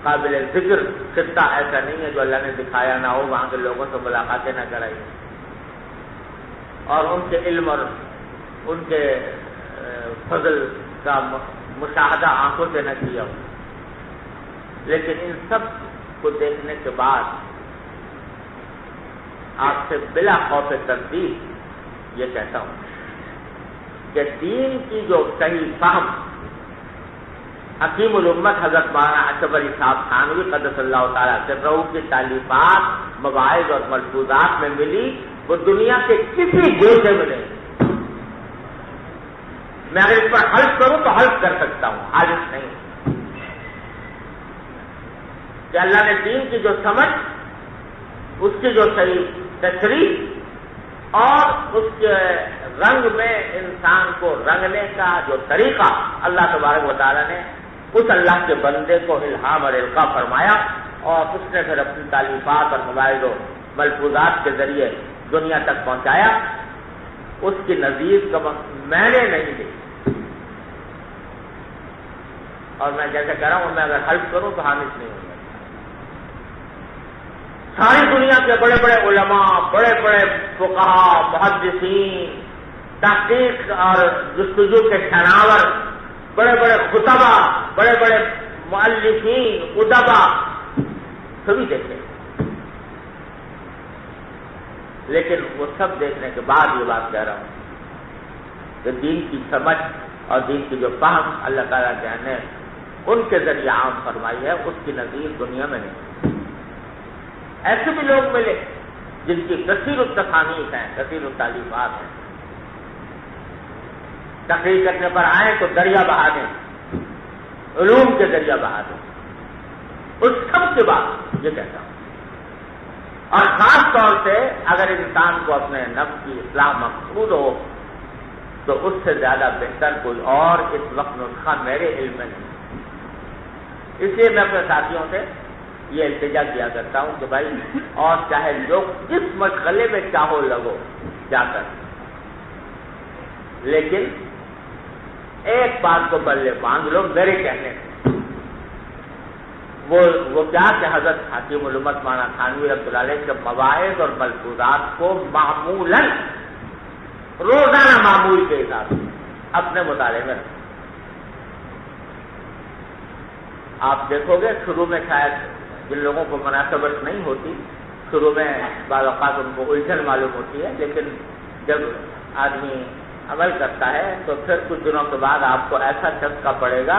قابل ذکر خطہ ایسا نہیں ہے جو اللہ نے دکھایا نہ ہو، وہاں کے لوگوں سے ملاقاتیں نہ کرائی، اور ان کے علم اور ان کے فضل کا مشاہدہ آنکھوں سے نہ کیا ہو. لیکن ان سب کو دیکھنے کے بعد آپ سے بلا خوف تردید یہ کہتا ہوں کہ دین کی جو صحیح فہم حکیم الامت حضرت مولانا اشرف علی صاحب تھانوی قدس اللہ تعالیٰ سرہ کی تالیفات، مواعظ اور ملفوظات میں ملی، وہ دنیا کے کسی گوشے میں نہیں. میں اگر اس پر حلف کروں تو حلف کر سکتا ہوں، حالف نہیں. کہ اللہ نے دین کی جو سمجھ، اس کی جو صحیح تشریح اور اس کے رنگ میں انسان کو رنگنے کا جو طریقہ اللہ تبارک و تعالیٰ نے اس اللہ کے بندے کو الہام اور القاء فرمایا، اور اس نے پھر اپنی تالیفات اور مواعظ و ملفوظات کے ذریعے دنیا تک پہنچایا، اس کی نظیر میں نے نہیں دی. اور میں جیسے کہہ رہا ہوں، میں اگر حلف کروں تو حامد نہیں ہوں. ساری دنیا کے بڑے بڑے علماء، بڑے بڑے فقہاء، محدثین، تحقیق اور جستجو کے شناور، بڑے بڑے خطبہ، بڑے بڑے مؤلفین، ادبا، سبھی دیکھتے. لیکن وہ سب دیکھنے کے بعد یہ بات کہہ رہا ہوں کہ دین کی سمجھ اور دین کی جو فہم اللہ تعالیٰ نے ان کے ذریعے عام فرمائی ہے، اس کی نظیر دنیا میں نہیں. ایسے بھی لوگ ملے جن کی کثیر التصانیف ہیں، کثیر التالیفات ہیں، تقریر کرنے پر آئیں تو دریا بہا دیں، علوم کے دریا بہا دیں. اس سب کے بعد یہ کہتا ہوں، اور خاص طور سے اگر انسان کو اپنے نفس کی اصلاح مقصود ہو تو اس سے زیادہ بہتر کوئی اور اس وقت نسخہ میرے علم میں نہیں. اس لیے میں اپنے ساتھیوں سے یہ التجا کیا کرتا ہوں کہ بھائی، اور چاہے لوگ جس مشغلے میں چاہو لگو جا کر، لیکن ایک بات کو بلے باندھ لو میرے کہنے سے. وہ کیا کہ حضرت حکیم الامت مولانا تھانوی رحمۃ اللہ علیہ کے مواعظ اور ملفوظات کو معمولاً روزانہ معمول کے حساب سے اپنے مطالعے میں رکھیں. آپ دیکھو گے شروع میں شاید جن لوگوں کو مناسبت نہیں ہوتی، شروع میں بعض اوقات ان کو الجھن معلوم ہوتی ہے، لیکن جب آدمی عمل کرتا ہے تو پھر کچھ دنوں کے بعد آپ کو ایسا چسکا پڑے گا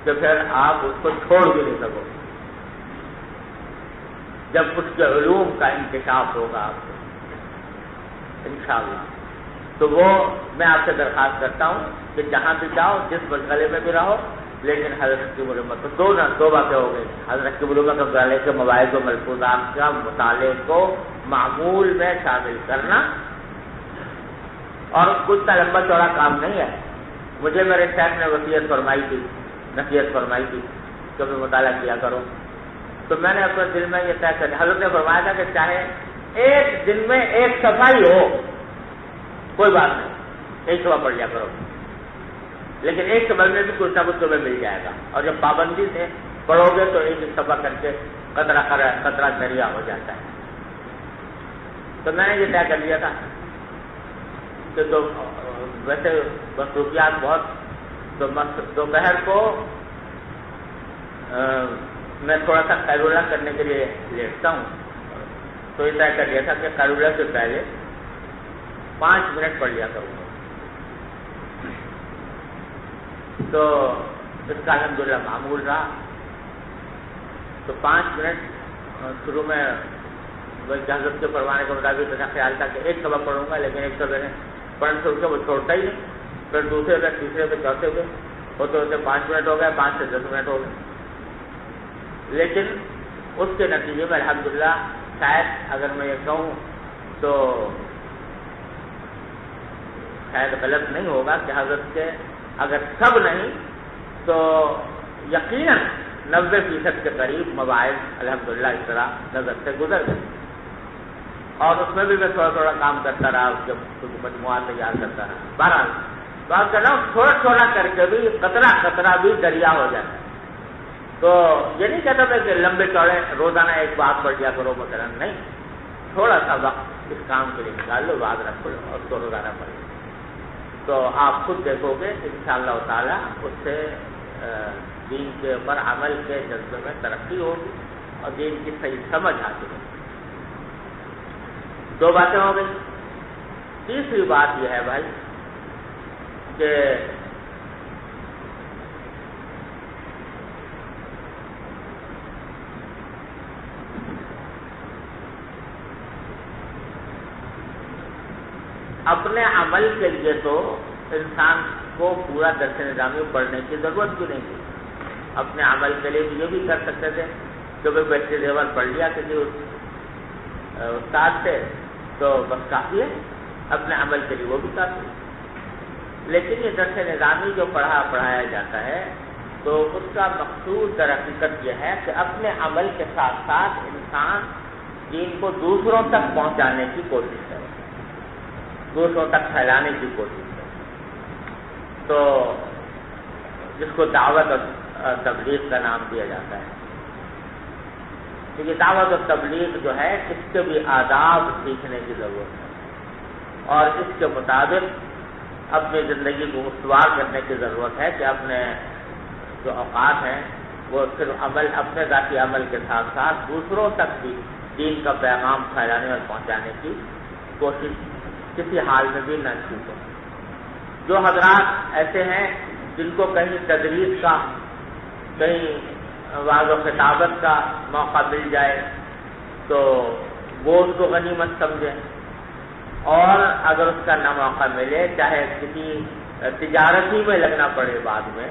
کہ پھر آپ اس کو چھوڑ بھی نہیں سکو گے، جب اس کے علوم کا انکشاف ہوگا آپ کو انشاءاللہ. تو وہ میں آپ سے درخواست کرتا ہوں کہ جہاں بھی جاؤ، جس مشغلے میں بھی رہو، لیکن حضرت کی علومت تو دو باتیں ہو گئی. حضرت کی علومت کے مطالعے کے مواعظ و ملفوظات کا مطالعے کو معمول میں شامل کرنا، اور کچھ لمبا چوڑا کام نہیں ہے. مجھے میرے شیخ نے نصیحت فرمائی تھی کہ میں مطالعہ کیا کرو، تو میں نے اپنے دل میں یہ طے کر دیا. حضرت نے فرمایا تھا کہ چاہے ایک دن میں ایک صفحہ ہی ہو کوئی بات نہیں، ایک صفحہ پڑھ لیا کرو، لیکن ایک صفحہ میں بھی کچھ نہ کچھ تمہیں مل جائے گا. اور جب پابندی سے پڑھو گے تو ایک صفحہ کر کے قطرہ دریا ہو جاتا ہے. تو میں نے یہ طے کر لیا تھا کہ تو ویسے مصروفیات بہت، تو دوپہر کو میں تھوڑا سا قیلولہ کرنے کے لیے لیٹتا ہوں. تو یہ طے کر لیا تھا کہ قیلولہ سے پہلے 5 منٹ پڑھ لیا کروں گا. تو اس کا الحمدللہ معمول رہا. تو 5 منٹ شروع میں حضرت کے فرمانے کے مطابق میرا خیال تھا کہ ایک سبق پڑھوں گا، لیکن ایک سبق پڑھنے سے وہ چھوڑتا ہی نہیں. پھر دوسرے پہ، تیسرے پہ، چوتھے پہ ہوتے ہوتے 5 منٹ ہو گئے، 5 سے 10 منٹ ہو گئے. لیکن اس کے نتیجے میں الحمدللہ شاید اگر میں یہ کہوں تو شاید غلط نہیں ہوگا کہ حضرت کے اگر سب نہیں تو یقیناً 90% کے قریب مواعظ الحمدللہ اس طرح نظر سے گزر گئے. اور اس میں بھی میں تھوڑا کام کرتا رہا، جب مجموعہ تیار کرتا رہا. بہرحال بات کر رہا ہوں، تھوڑا کر کے بھی قطرہ بھی دریا ہو جاتا ہے. تو یہ نہیں کہتا میں کہ لمبے چوڑے روزانہ ایک بات پڑھ لیا کرو مثلا، نہیں، تھوڑا سا وقت اس کام کے لیے نکال لو، یاد رکھ لو اور تو روزانہ پڑھ لو. تو آپ خود دیکھو گے انشاءاللہ تعالی اس سے دین کے اوپر عمل کے جذبے میں ترقی ہوگی اور دین کی صحیح سمجھ حاصل ہوگی. 2 باتیں ہو گئی. تیسری بات یہ ہے بھائی کہ اپنے عمل کے لیے تو انسان کو پورا درس نظامی پڑھنے کی ضرورت بھی نہیں تھی. اپنے عمل کے لیے یہ بھی کر سکتے تھے کہ بھائی بچے زیور پڑھ لیا کسی استاد سے تو بس کافی ہے، اپنے عمل کے لیے وہ بھی کافی ہے. لیکن یہ درس نظامی جو پڑھایا جاتا ہے تو اس کا مقصود در حقیقت یہ ہے کہ اپنے عمل کے ساتھ ساتھ انسان دین کو دوسروں تک پہنچانے کی کوشش کرے، دوسروں تک پھیلانے کی کوشش کرے. تو جس کو دعوت اور تبلیغ کا نام دیا جاتا ہے. کیونکہ دعوت اور تبلیغ جو ہے اس کے بھی آداب سیکھنے کی ضرورت ہے، اور اس کے مطابق اپنی زندگی کو استوار کرنے کی ضرورت ہے کہ اپنے جو اوقات ہیں وہ صرف اپنے ذاتی عمل کے ساتھ ساتھ دوسروں تک بھی دین کا پیغام پھیلانے اور پہنچانے کی کوشش کسی حال میں بھی نہ چھوٹے. جو حضرات ایسے ہیں جن کو کہیں تدریس کا، کہیں وعظ و خطابت کا موقع مل جائے تو وہ اس کو غنیمت سمجھیں، اور اگر اس کا نہ موقع ملے، چاہے کسی تجارتی میں لگنا پڑے بعد میں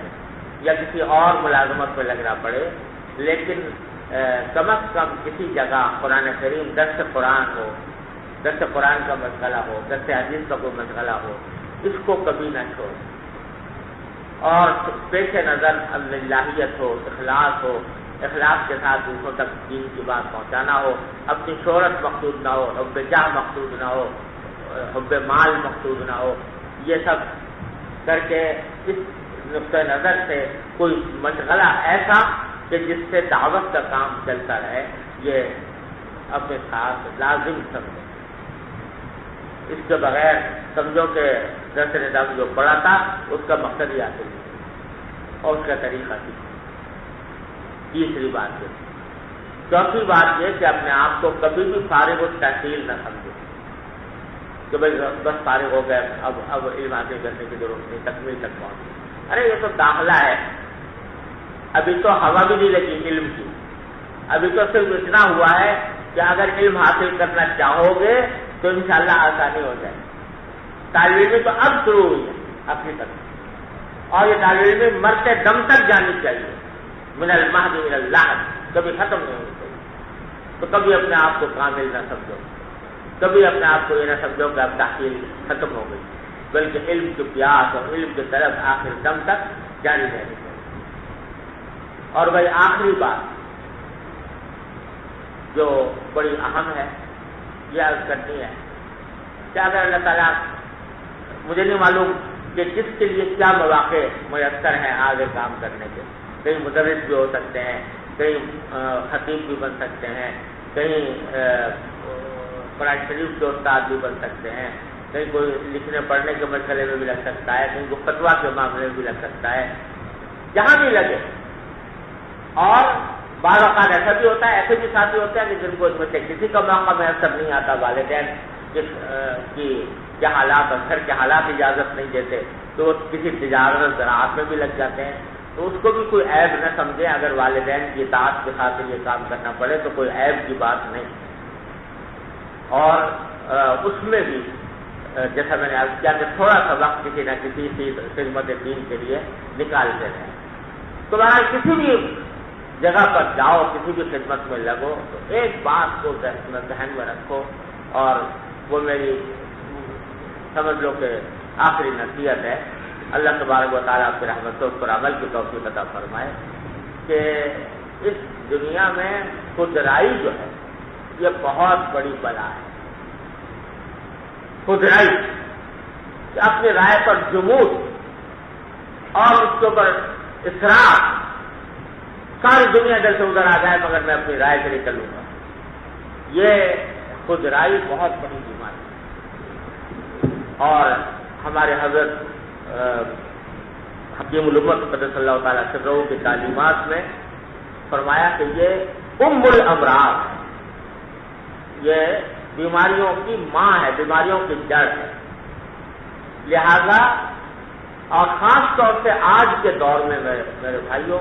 یا کسی اور ملازمت میں لگنا پڑے، لیکن کم از کم کسی جگہ قرآن کریم درس قرآن ہو، درس قرآن کا مشغلہ ہو، درس حدیث کا کوئی مشغلہ ہو، اس کو کبھی نہ چھوڑ. اور پیش نظر اللہیت ہو، اخلاص کے ساتھ دوسروں تک دین کی بات پہنچانا ہو. اپنی شہرت مقصود نہ ہو، حب جاہ مقصود نہ ہو، حب مال مقصود نہ ہو. یہ سب کر کے اس نقطۂ نظر سے کوئی مشغلہ ایسا کہ جس سے دعوت کا کام چلتا رہے، یہ اپنے ساتھ لازم سمجھو. اس کے بغیر سمجھو کہ درس نظام جو پڑھا تھا اس کا مقصد ہی حاصل نہیں اور اس کا طریقہ بھی. تیسری بات یہ. چوتھی بات یہ کہ اپنے آپ کو کبھی بھی فارغ التحصیل نہ سمجھو کہ بھائی بس فارغ ہو گئے، اب علم حاصل کرنے کی ضرورت نہیں، تکمیل تک پہنچ. ارے یہ تو داخلہ ہے، ابھی تو ہوا بھی نہیں لگی علم کی. ابھی تو صرف اتنا ہوا ہے کہ اگر علم حاصل کرنا چاہو گے تو انشاءاللہ آسانی ہو جائے. طالب علم تو اب شروع ہوئی ہے اپنی طرف. اور یہ طالب علم مرتے دم تک جانی چاہیے، من المہد من اللحد، کبھی ختم نہیں ہونی چاہیے۔ تو کبھی اپنے آپ کو کامل نہ سمجھو، کبھی اپنے آپ کو یہ نہ سمجھو کہ اب تحصیل ختم ہو گئی، بلکہ علم کی پیاس اور علم کی طلب آخر دم تک جاری رہنی چاہیے۔ اور بھائی آخری بات جو بڑی اہم ہے، یہ عرض کرنی ہے کہ اگر اللہ تعالیٰ، مجھے نہیں معلوم کہ کس کے لیے کیا مواقع میسر ہیں آگے کام کرنے کے، کہیں مدرس بھی ہو سکتے ہیں، کہیں خطیب بھی بن سکتے ہیں، کہیں قرآن شریف کے استاد بھی بن سکتے ہیں، کہیں کوئی لکھنے پڑھنے کے مسئلے میں بھی لگ سکتا ہے، کہیں کوئی فتویٰ کے معاملے میں بھی لگ سکتا ہے، جہاں بھی لگے۔ اور بعض اوقات ایسا بھی ہوتا ہے، ایسے بھی ساتھی ہوتے ہیں کہ جن کو اس میں سے کسی کا موقع میسر نہیں آتا، والدین کی کیا حالات اور گھر کے حالات اجازت نہیں دیتے، تو وہ کسی تجارت اور زراعت میں بھی لگ جاتے ہیں، تو اس کو بھی کوئی عیب نہ سمجھے، اگر والدین کی اطاعت کے خاطر یہ کام کرنا پڑے تو کوئی عیب کی بات نہیں۔ اور اس میں بھی جیسا میں نے عرض کیا کہ تھوڑا سا وقت کسی نہ کسی خدمت دین کے لیے نکالتے رہیں۔ تو بہرحال کسی بھی جگہ پر جاؤ، کسی بھی خدمت میں لگو، تو ایک بات کو ذہن میں رکھو، اور وہ میری سمجھ لو کہ آخری نصیحت ہے، اللہ تبارک و تعالیٰ آپ کی رحمتوں پر عمل کی توفیق عطا فرمائے، کہ اس دنیا میں خودرائی جو ہے یہ بہت بڑی بلا ہے۔ خودرائی کہ اپنی رائے پر جمود اور اس کے اوپر اصرار، ساری دنیا دل سے ادھر آ جائے مگر میں اپنی رائے سے نہیں چلوں گا، یہ خودرائی بہت بڑی بیماری ہے۔ اور ہمارے حضرت حکیم الامت قدس اللہ تعالیٰ سرہ کی تعلیمات میں فرمایا کہ یہ ام الامراض ہے، یہ بیماریوں کی ماں ہے، بیماریوں کی جڑ ہے۔ لہذا اور خاص طور سے آج کے دور میں میرے بھائیوں،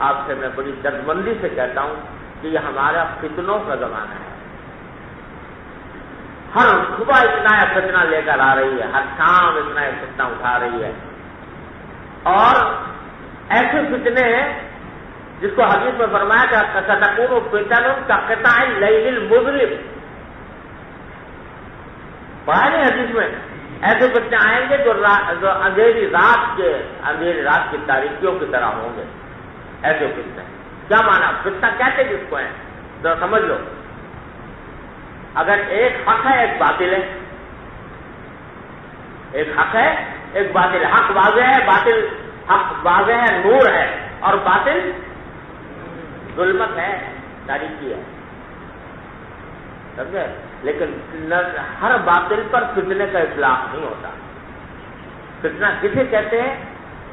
آپ سے میں بڑی دردمندی سے کہتا ہوں کہ یہ ہمارا فتنوں کا زمانہ ہے۔ ہر صبح اتنا فتنہ لے کر آ رہی ہے، ہر شام اتنا فتنہ اٹھا رہی ہے، اور ایسے فتنے ہیں جس کو حدیث میں فرمایا کہ ستکون فتن کقطع اللیل المظلم، پڑھا نہیں حدیث میں، ایسے فتنے آئیں گے جو اندھیری رات کی تاریکیوں کی طرح ہوں گے، ایسے فتنے۔ کیا مانا فتنہ کہتے جس کو ہیں ذرا سمجھ لو، اگر ایک حق ہے ایک باطل ہے، ایک حق ہے ایک باطل ہے، حق واضح ہے، باطل حق واضح ہے، نور ہے، اور باطل ظلمت ہے، تاریکی ہے، سمجھے؟ لیکن ہر باطل پر فتنے کا اطلاق نہیں ہوتا۔ فتنہ کسے کہتے ہیں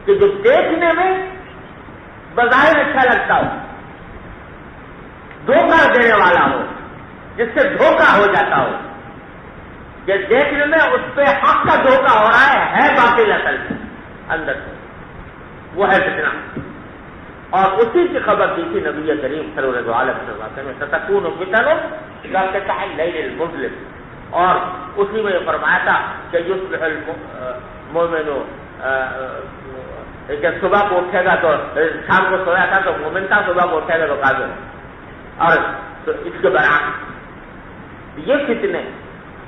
کہ جو دیکھنے میں بظاہر اچھا لگتا ہو، دھوکہ دینے والا ہو، جس سے دھوکہ ہو جاتا ہو، کہ دیکھنے میں اس پہ حق کا دھوکہ ہو رہا ہے باطل اصل میں اندر سے، وہ ہے فتنہ۔ اور اسی کی خبر دی تھی نبی کریم سرور دو عالم صلی اللہ علیہ وسلم، ستکون فتن کقطع اللیل المظلم، اور اسی میں یہ فرمایا تھا کہ یصبح المؤمن، کہ صبح کو اٹھے گا تو شام کو سویا تھا تو مومن تھا، صبح کو اٹھے گا تو کافر، اور اس کے برعکس یہ فتنے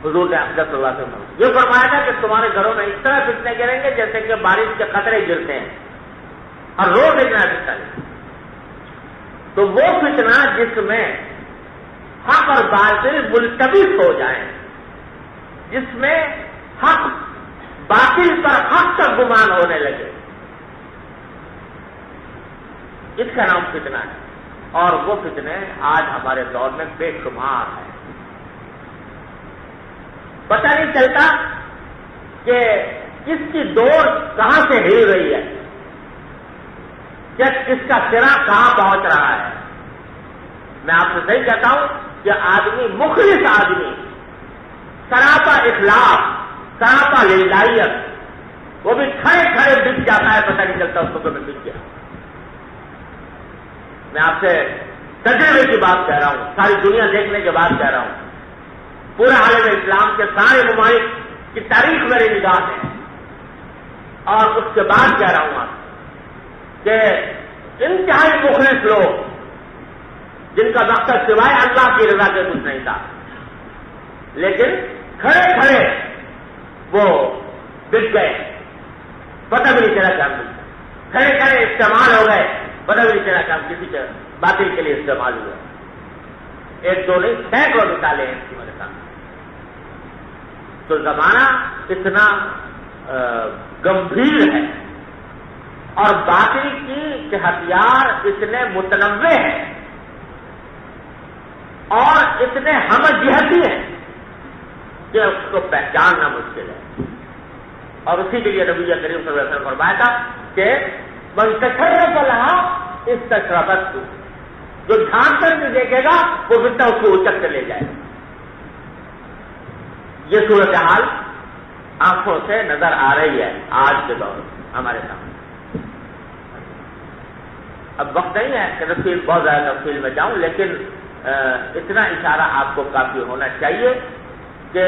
حضور نے اقدس صلی اللہ علیہ وسلم یہ فرمایا تھا کہ تمہارے گھروں میں اس طرح فتنے گریں گے جیسے کہ بارش کے قطرے گرتے ہیں، اور روز اتنا فتنہ ہے۔ تو وہ فتنہ جس میں حق اور باطل ملتبس ہو جائیں، جس میں حق باطل پر حق کا گمان ہونے لگے، اس کا نام فتنہ ہے۔ اور وہ فتنے آج ہمارے دور میں بے شمار ہیں، پتہ نہیں چلتا کہ کس کی ڈور کہاں سے ہل رہی ہے، کہ کس کا سرا کہاں پہنچ رہا ہے۔ میں آپ سے صحیح کہتا ہوں کہ آدمی، مخلص آدمی، سراپا اخلاص، سراپا للہیت، وہ بھی کھڑے کھڑے بک جاتا ہے، پتہ نہیں چلتا اس کو میں بک گیا۔ میں آپ سے تجربے کی بات کہہ رہا ہوں، ساری دنیا دیکھنے کے بعد کہہ رہا ہوں، پورا عالم اسلام کے سارے ممالک کی تاریخ میری نگاہ ہے، اور اس کے بعد کہہ رہا ہوں آپ کہ انتہائی مخلص لوگ جن کا مقصد سوائے اللہ کی رضا کے کچھ نہیں تھا، لیکن کھڑے کھڑے وہ بک گئے، پتہ بھی نہیں چلا کیا کھڑے کھڑے استعمال ہو گئے، پتہ بھی نہیں چلا کہ ہم کسی کے باطل کے لیے استعمال ہوئے. ایک دو نہیں، سینکڑوں مثالیں ہیں اس کی وجہ سے. تو زمانہ اتنا گمبھیر ہے اور باطل کی ہتھیار اتنے متنوع ہیں اور اتنے ہم جہتی ہیں کہ اس کو پہچاننا مشکل ہے. اور اسی کے لیے نبی کریم صلی اللہ علیہ وسلم فرمایا تھا کہ من تشرف لہا استشرفت، جو جھانک کر بھی دیکھے گا وہ فتنہ اس کو اچک کر لے جائے گا. یہ صورتحال آنکھوں سے نظر آ رہی ہے آج کے دور میں ہمارے سامنے. اب وقت نہیں ہے کہ تفصیل بہت زیادہ تفصیل میں جاؤں، لیکن اتنا اشارہ آپ کو کافی ہونا چاہیے کہ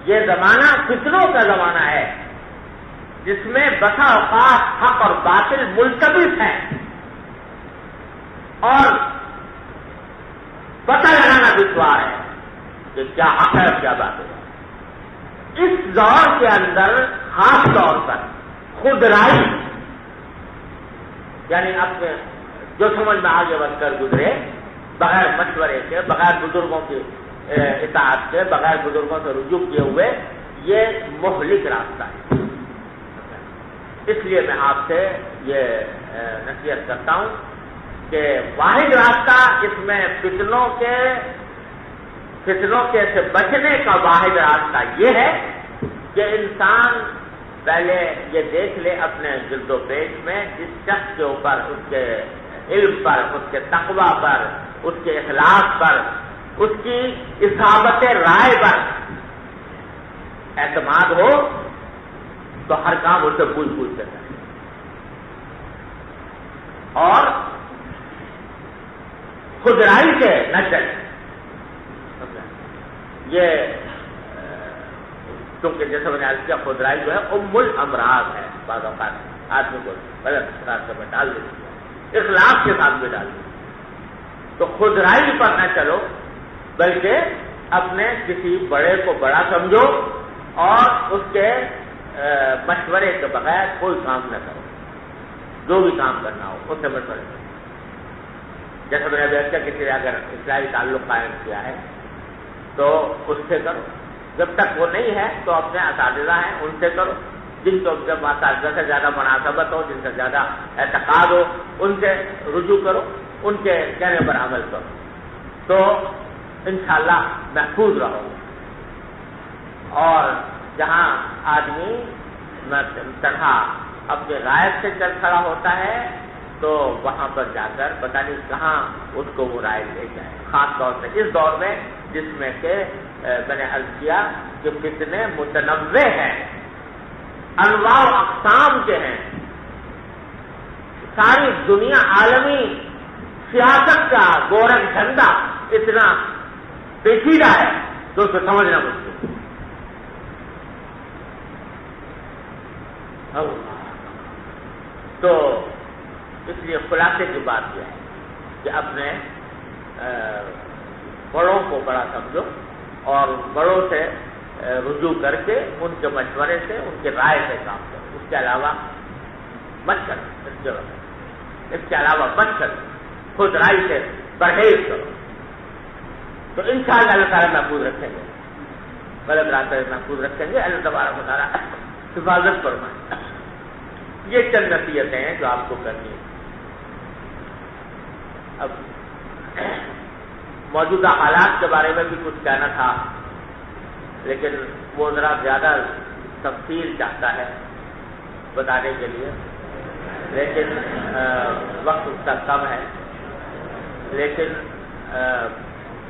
یہ زمانہ فتنوں کا زمانہ ہے جس میں بسا اوقات حق اور باطل ملتبس ہیں اور پتہ لگانا دشوار ہے کہ کیا حق ہے اور کیا باطل ہے. اس دور کے اندر خاص طور پر خودرائی، یعنی اپنے جو سمجھ میں آگے بڑھ کر گزرے بغیر مشورے کے، بغیر بزرگوں کی اطاعت کے، بغیر بزرگوں سے رجوع کیے ہوئے، یہ مہلک راستہ ہے. اس لیے میں آپ سے یہ نصیحت کرتا ہوں کہ واحد راستہ اس میں فتنوں کے سے بچنے کا واحد راستہ یہ ہے کہ انسان پہلے یہ دیکھ لے اپنے جلد و پیش میں جس شخص کے اوپر اس کے علم پر، اس کے تقویٰ پر، اس کے اخلاق پر، اس کی اصابت رائے پر اعتماد ہو تو ہر کام اس سے پوچھ کے کرے. اور خودرائی سے نہ چلے. یہ کیونکہ جیسے میں نے عرض کیا خودرائی جو ہے ام الامراض ہے. بعض اوقات آدمی کو غلط راستے میں ڈال دیتی ہے، اخلاق کے ساتھ بھی ڈال دیتی ہے. تو خودرائی پر نہ چلو بلکہ اپنے کسی بڑے کو بڑا سمجھو اور اس کے مشورے کے بغیر کوئی کام نہ کرو. جو بھی کام کرنا ہو اس سے مشورے کرو. جیسے میں نے بیٹھ کر کسی نے اگر اسلامی تعلق قائم کیا ہے تو اس سے کرو. جب تک وہ نہیں ہے تو اپنے اساتذہ ہیں ان سے کرو، جن کو جب اساتذہ سے زیادہ مناسبت ہو، جن سے زیادہ اعتقاد ہو، ان سے رجوع کرو، ان کے کہنے پر عمل کرو تو انشاءاللہ محفوظ رہو. اور جہاں آدمی تنہا اپنے رائے سے چل کھڑا ہوتا ہے تو وہاں پر جا کر پتہ نہیں کہاں اس کو وہ رائے لے جائے. خاص طور سے اس دور میں جس میں کہ میں نے عرض کیا کہ کتنے متنوع ہیں، انواع و اقسام کے ہیں. ساری دنیا عالمی سیاست کا گورکھ جھنڈا اتنا پیچیدہ ہے تو اسے سمجھنا مشکل. تو اس لیے خلاصے کی بات یہ ہے کہ اپنے بڑوں کو بڑا سمجھو اور بڑوں سے رجوع کر کے ان کے مشورے سے، ان کے رائے سے کام کرو. اس کے علاوہ مت کرو، اس کے علاوہ مت کرو، خود رائی سے پرہیز کرو تو انشاءاللہ اللہ تعالیٰ محفوظ رکھیں گے، غلط راستے محفوظ رکھیں گے. اللہ تبارک و تعالیٰ حفاظت فرمائے. یہ چند نصیحتیں ہیں جو آپ کو کرنی ہے. اب موجودہ حالات کے بارے میں بھی کچھ کہنا تھا لیکن وہ ذرا زیادہ تفصیل چاہتا ہے بتانے کے لیے، لیکن وقت اس کا کم ہے. لیکن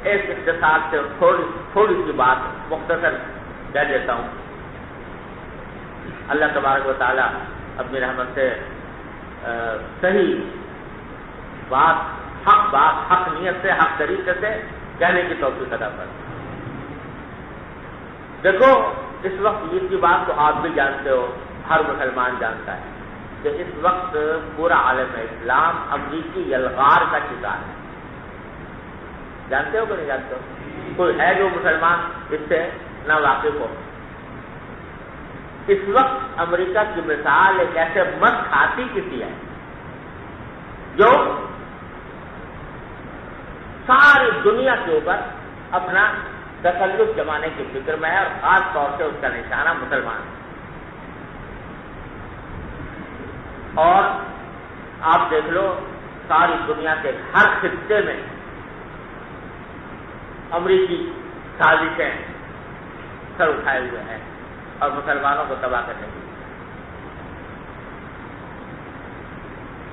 ایک اختصار سے تھوڑی سی بات مختصر کہہ دیتا ہوں. اللہ تبارک و تعالیٰ اپنی رحمت سے صحیح بات، حق نیت سے، حق طریقے سے کہنے کی توفیق عطا فرمائے. دیکھو اس وقت عید کی بات تو آپ بھی جانتے ہو، ہر مسلمان جانتا ہے کہ اس وقت پورا عالم اسلام امریکی یلغار کا شکار ہے. جانتے ہو کہ نہیں جانتے ہو؟ کوئی ہے جو مسلمان اس سے نہ واقف ہو؟ اس وقت امریکہ کی مثال ایک ایسے مست ہاتھی کی ہے جو ساری دنیا کے اوپر اپنا تسلط جمانے کی فکر میں ہے، اور خاص طور سے اس کا نشانہ مسلمان ہے. اور آپ دیکھ لو ساری دنیا کے ہر خطے میں امریکی سازشیں سر اٹھائے ہوئے ہیں اور مسلمانوں کو تباہ کرنے کی.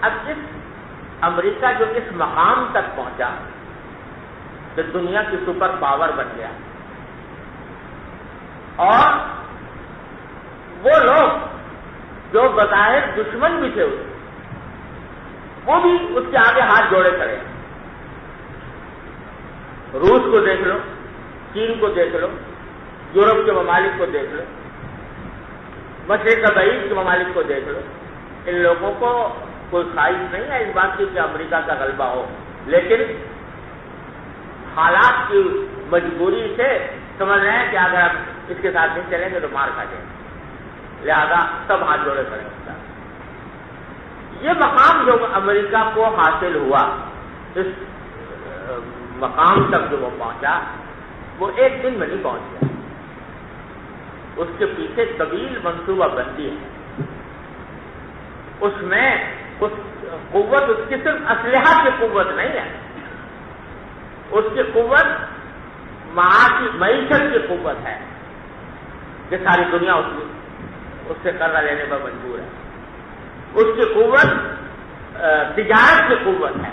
اب اس امریکہ جو اس مقام تک پہنچا کہ دنیا کی سپر پاور بن گیا، اور وہ لوگ جو بظاہر دشمن بھی تھے وہ بھی اس کے آگے ہاتھ جوڑے کھڑے. روس کو دیکھ لو، چین کو دیکھ لو، یورپ کے ممالک کو دیکھ لو، مشرق بعید کے ممالک کو دیکھ لو. ان لوگوں کو کوئی خواہش نہیں ہے اس بات کی کہ امریکہ کا غلبہ ہو، لیکن حالات کی مجبوری سے سمجھ رہے ہیں کہ اگر ہم اس کے ساتھ نہیں چلیں گے تو مار کھا جائیں گے، لہذا سب ہاتھ جوڑے کھڑے ہوتا. یہ مقام جو امریکہ کو حاصل ہوا، اس مقام تک جو وہ پہنچا، وہ ایک دن میں نہیں پہنچ گیا. اس کے پیچھے طویل منصوبہ بندی ہے. اس میں اس قوت اس کی صرف اسلحہ کی قوت نہیں ہے، اس کی قوت معیشت کی قوت ہے کہ ساری دنیا اس سے قرضہ لینے پر مجبور ہے. اس کی قوت تجارت کی قوت ہے،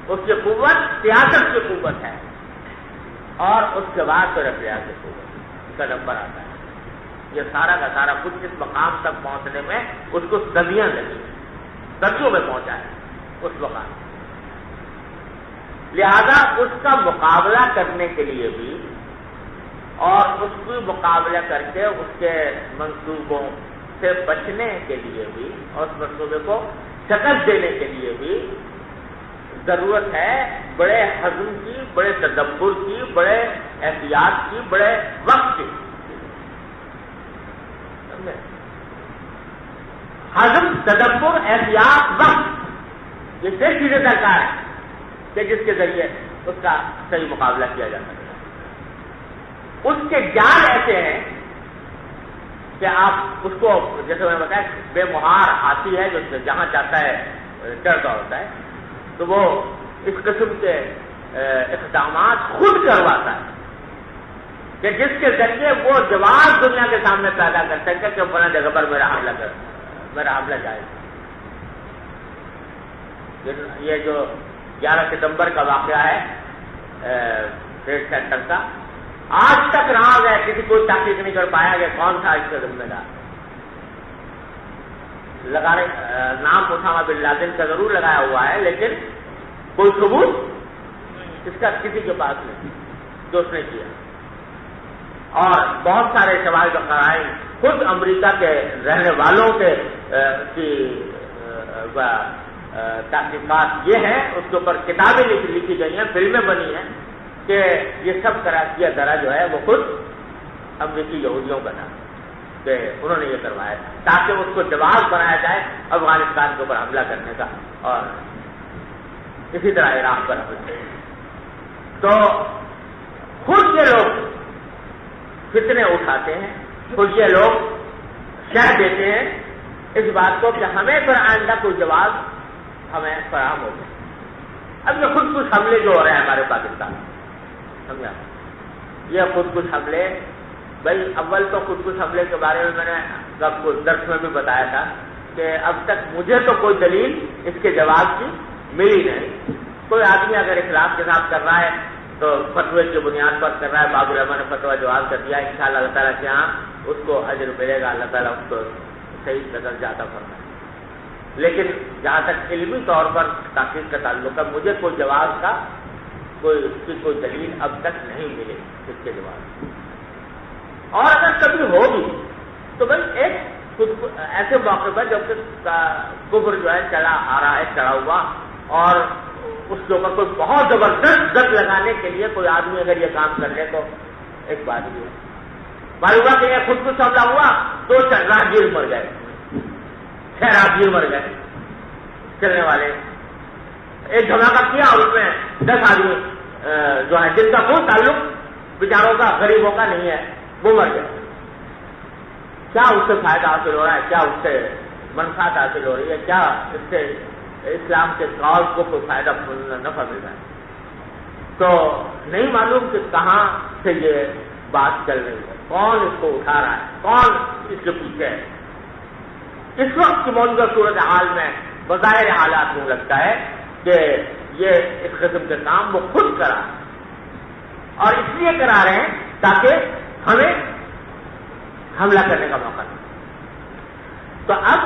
اس کی قوت سیاست کی قوت ہے، اور اس کے بعد تو رفیہ کی قوت کا نمبر آتا ہے. یہ سارا کا سارا کچھ اس مقام تک پہنچنے میں اس کو صدیاں لگی، صدیوں میں پہنچا ہے اس مقام. لہذا اس کا مقابلہ کرنے کے لیے بھی اور اس کی مقابلہ کر کے اس کے منصوبوں سے بچنے کے لیے بھی اور اس منصوبے کو شکست دینے کے لیے بھی ضرورت ہے بڑے حزم کی، بڑے تدبر کی، بڑے احتیاط کی، بڑے وقت کی. حزم، تدبر، احتیاط، وقت، یہ صرف چیزیں درکار ہے کہ جس کے ذریعے اس کا صحیح مقابلہ کیا جا سکے. اس کے جال ایسے ہیں کہ آپ اس کو، جیسے میں نے بتایا، بے مہار ہاتھی ہے جو جہاں چاہتا ہے چڑھتا ہوتا ہے، تو وہ اس قسم کے اقدامات خود کرواتا ہے کہ جس کے ذریعے وہ جواب دنیا کے سامنے پیدا کر سکے کہ فلاں جگہ پر میرا حملہ جائے. یہ جو 11 ستمبر کا واقعہ ہے ٹریڈ سینٹر کا، آج تک رہا گیا کسی کوئی تحقیق نہیں کر پایا کہ کون تھا اس کا ذمہ دار. نام اسامہ بن لادن کا ضرور لگایا ہوا ہے، لیکن کوئی ثبوت اس کا کسی کے پاس نہیں جو اس نے کیا. اور بہت سارے سوال و قرائن خود امریکہ کے رہنے والوں کے تحقیقات یہ ہیں، اس کے اوپر کتابیں لکھی گئی ہیں، فلمیں بنی ہیں کہ یہ سب کیا درا جو ہے وہ خود امریکی یہودیوں کا تھا کہ انہوں نے یہ کروایا تاکہ اس کو جواز بنایا جائے افغانستان کے اوپر حملہ کرنے کا، اور اسی طرح عراق پر حملہ. تو خود یہ لوگ فتنے اٹھاتے ہیں، خود یہ لوگ شرح دیتے ہیں اس بات کو کہ ہمیں پھر آئندہ کوئی جواز ہمیں فراہم ہو گیا. اب یہ خود کچھ حملے جو ہو رہے ہیں ہمارے پاکستان میں، سمجھا، یہ خود کچھ حملے، بھائی اول تو خود کچھ حملے کے بارے میں نے درس میں بھی بتایا تھا کہ اب تک مجھے تو کوئی دلیل اس کے جواب کی ملی نہیں. کوئی آدمی اگر اخلاق کے ساتھ کر رہا ہے تو فتوے کی بنیاد پر کر رہا ہے، باب العلماء نے فتویٰ جواز کر دیا، انشاءاللہ اللہ تعالیٰ کے یہاں اس کو اجر ملے گا، اللہ تعالیٰ اس کو صحیح نظر جاتا فرمائے. لیکن جہاں تک علمی طور پر تحقیق کا تعلق ہے، مجھے کوئی جواز کا اس کی کوئی دلیل اب تک نہیں ملی اس کے جواز. اور اگر کبھی ہوگی تو بھائی ایک ایسے موقع پر جب کہ کفر جو ہے چلا آ رہا ہے چڑھا ہوا، اور اس کے اوپر کوئی بہت زبردست زد لگانے کے لیے کوئی آدمی اگر یہ کام کر لے تو ایک بات یہ معلوم ہوا کہ یہ خود کچھ حملہ ہوا تو راہگیر مر گئے، 6 راہگیر مر گئے چلنے والے، ایک دھماکہ کیا اور اس میں 10 آدمی جو ہے جن کا کوئی تعلق بیچاروں کا غریبوں کا نہیں ہے وہ مر گئے۔ کیا اس سے فائدہ حاصل ہو رہا ہے؟ کیا اس سے منفعت حاصل ہو رہی ہے؟ کیا اس سے اسلام کے کاز کو کوئی فائدہ نفع مل رہا ہے؟ تو نہیں معلوم کہ کہاں سے یہ بات چل رہی ہے، کون اس کو اٹھا رہا ہے، کون اس کے پیچھے ہے۔ اس وقت کی موجودہ صورتحال میں بظاہر حالات میں لگتا ہے کہ یہ اس قسم کے کام وہ خود کرا اور اس لیے کرا رہے ہیں تاکہ ہمیں حملہ کرنے کا موقع دے۔ تو اب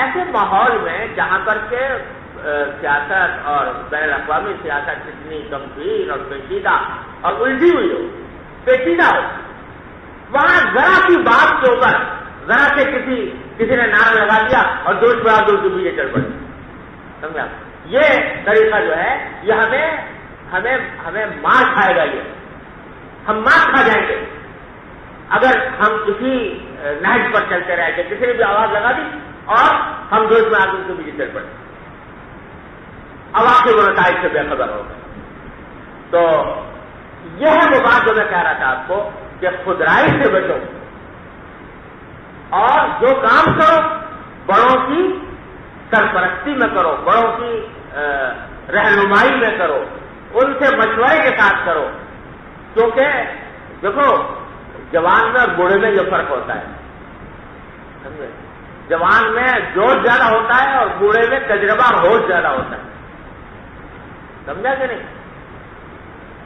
ایسے ماحول میں جہاں پر کہ سیاست اور بین الاقوامی سیاست اتنی گمبھیر اور پیچیدہ اور الجھی ہوئی ہو، پیچیدہ ہو، وہاں ذرا سی بات کے اوپر ذرا سے کسی نے نعرہ لگا دیا اور دوست بہادر کے پیچھے چل پڑے، سمجھا؟ یہ طریقہ جو ہے یہ ہمیں مار کھائے گا، یہ ہم مار کھا جائیں گے اگر ہم کسی نہج پر چلتے رہے گے، کسی نے بھی آواز لگا دی اور ہم دوست بہادر کے پیچھے چل پڑے، عواقب و نتائج سے بے خبر ہو گئے۔ تو یہ ہے وہ بات جو میں کہہ رہا تھا آپ کو کہ خودرائی سے بچو اور جو کام کرو بڑوں کی سرپرستی میں کرو، بڑوں کی رہنمائی میں کرو، ان سے مشورے کے ساتھ کرو، کیونکہ دیکھو جوان میں اور بوڑھے میں یہ فرق ہوتا ہے، سمجھے؟ جوان میں جوش زیادہ ہوتا ہے اور بوڑھے میں تجربہ اور ہوش زیادہ ہوتا ہے، سمجھا کہ نہیں؟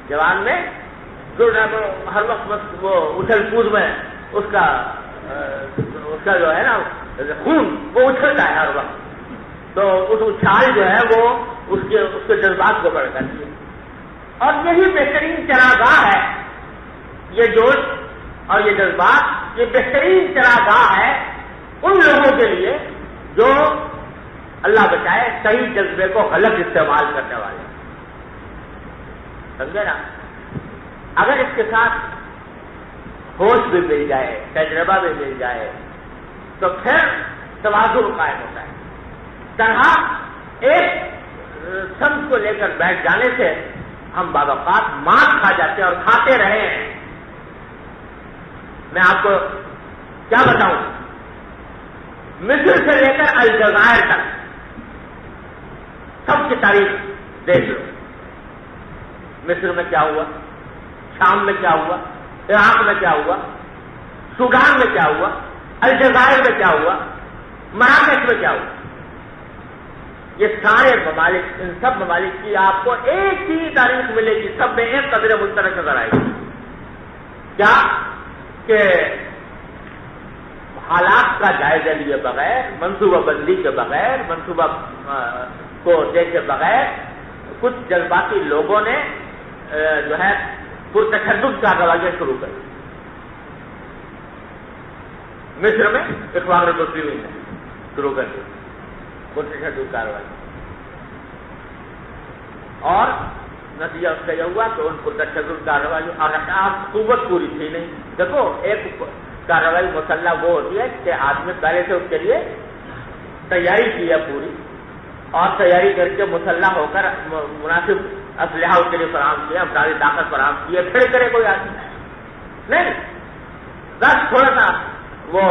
جوان میں ہر وقت وہ اچھل کود میں اس کا جو ہے نا خون وہ اچھلتا ہے ہر وقت، تو اس اچھال جو ہے وہ اس کے جذبات کو بڑھ کرتی ہے، اور یہی بہترین چراگاہ ہے، یہ جوش اور یہ جذبات، یہ بہترین چراگاہ ہے ان لوگوں کے لیے جو اللہ بچائے صحیح جذبے کو غلط استعمال کرنے والے، سمجھے نا؟ اگر اس کے ساتھ ہوش بھی مل جائے، تجربہ بھی مل جائے تو پھر توازن قائم ہوتا ہے۔ طرح ایک سمت کو لے کر بیٹھ جانے سے ہم بعض اوقات مار کھا جاتے ہیں اور کھاتے رہے ہیں۔ میں آپ کو کیا بتاؤں، مصر سے لے کر الجزائر تک سب کی تاریخ دیکھ لو، مصر میں کیا ہوا، شام میں کیا ہوا، عراق میں کیا ہوا، سوڈان میں کیا ہوا، الجزائر میں کیا ہوا، مراکش میں کیا ہوا، یہ سارے ممالک، ان سب ممالک کی آپ کو ایک ہی تاریخ ملے گی، سب میں ایک قدر مشترک نظر آئے گی، کیا کہ حالات کا جائزہ لیے بغیر، منصوبہ بندی کے بغیر، منصوبہ کو دیکھے بغیر کچھ جذباتی لوگوں نے جو ہے پرتشدد کارروائیاں شروع کر دی۔ مصر میں اخوان المسلمین نے شروع کر دی پرتشدد کارروائی، اور نتیجہ اس کا یہ ہوا کہ ان پرتشدد کارروائی اور قوت پوری تھی نہیں۔ دیکھو ایک کارروائی مسلح وہ ہوتی ہے کہ آدمی پہلے سے اس کے لیے تیاری کی ہے پوری، اور تیاری کر کے مسلح ہو کر مناسب اسلحہ اس کے لیے فراہم کیا، افرادی طاقت فراہم کی ہے، پھر کرے کوئی آدمی نہیں، بس تھوڑا سا وہ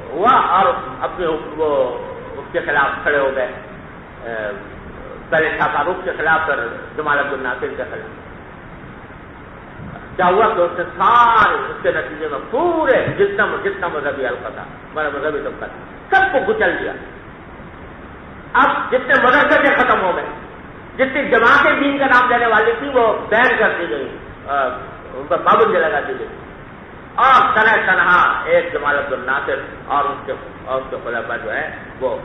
ہوا اور اپنے وہ اس کے خلاف کھڑے ہو گئے، پہلے شاہ فاروق کے خلاف، پھر جمال عبد الناصر کے خلاف۔ کیا ہوا کہ اس نے سارے اس کے نتیجے میں پورے جتنا مذہبی حلقہ تھا، ہمارا مذہبی طبقہ تھا، سب کو کچل دیا۔ اب جتنے مدرسے سے ختم ہو گئے، جتنی جماعتیں دین کا نام لینے والی تھی وہ بین کر دی گئی، ان پر پابندی لگا دی گئی، اور تنہا ایک جمال عبد الناصر اور اس کے خلفاء جو ہے وہ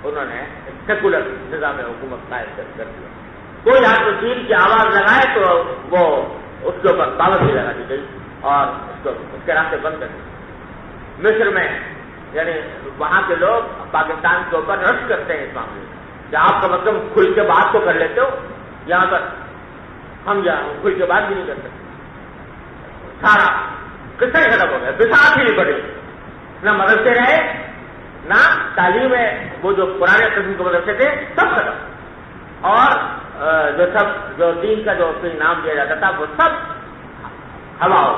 انہوں نے سیکولر نظام حکومت قائم کر دیا۔ کوئی آدمی دین کی آواز لگائے تو وہ اس کے اوپر پابندی لگا دی گئی اور اس کے راستے بند کر دی۔ مصر میں یعنی وہاں کے لوگ پاکستان کے اوپر رش کرتے ہیں اس معاملے میں کہ آپ کا مطلب کھل کے بات تو کر لیتے ہو، یہاں پر ہم یہاں کھل کے بات بھی نہیں کرتے. سارا قصہ ہی ختم ہو گیا، بساط ہی نہیں پڑی، نہ مدرسے رہے نہ تعلیم ہے. وہ جو پرانے قسم کے مدرسے تھے سب ختم، اور جو دین کا جو نام دیا جاتا تھا وہ سب ہوا ہو.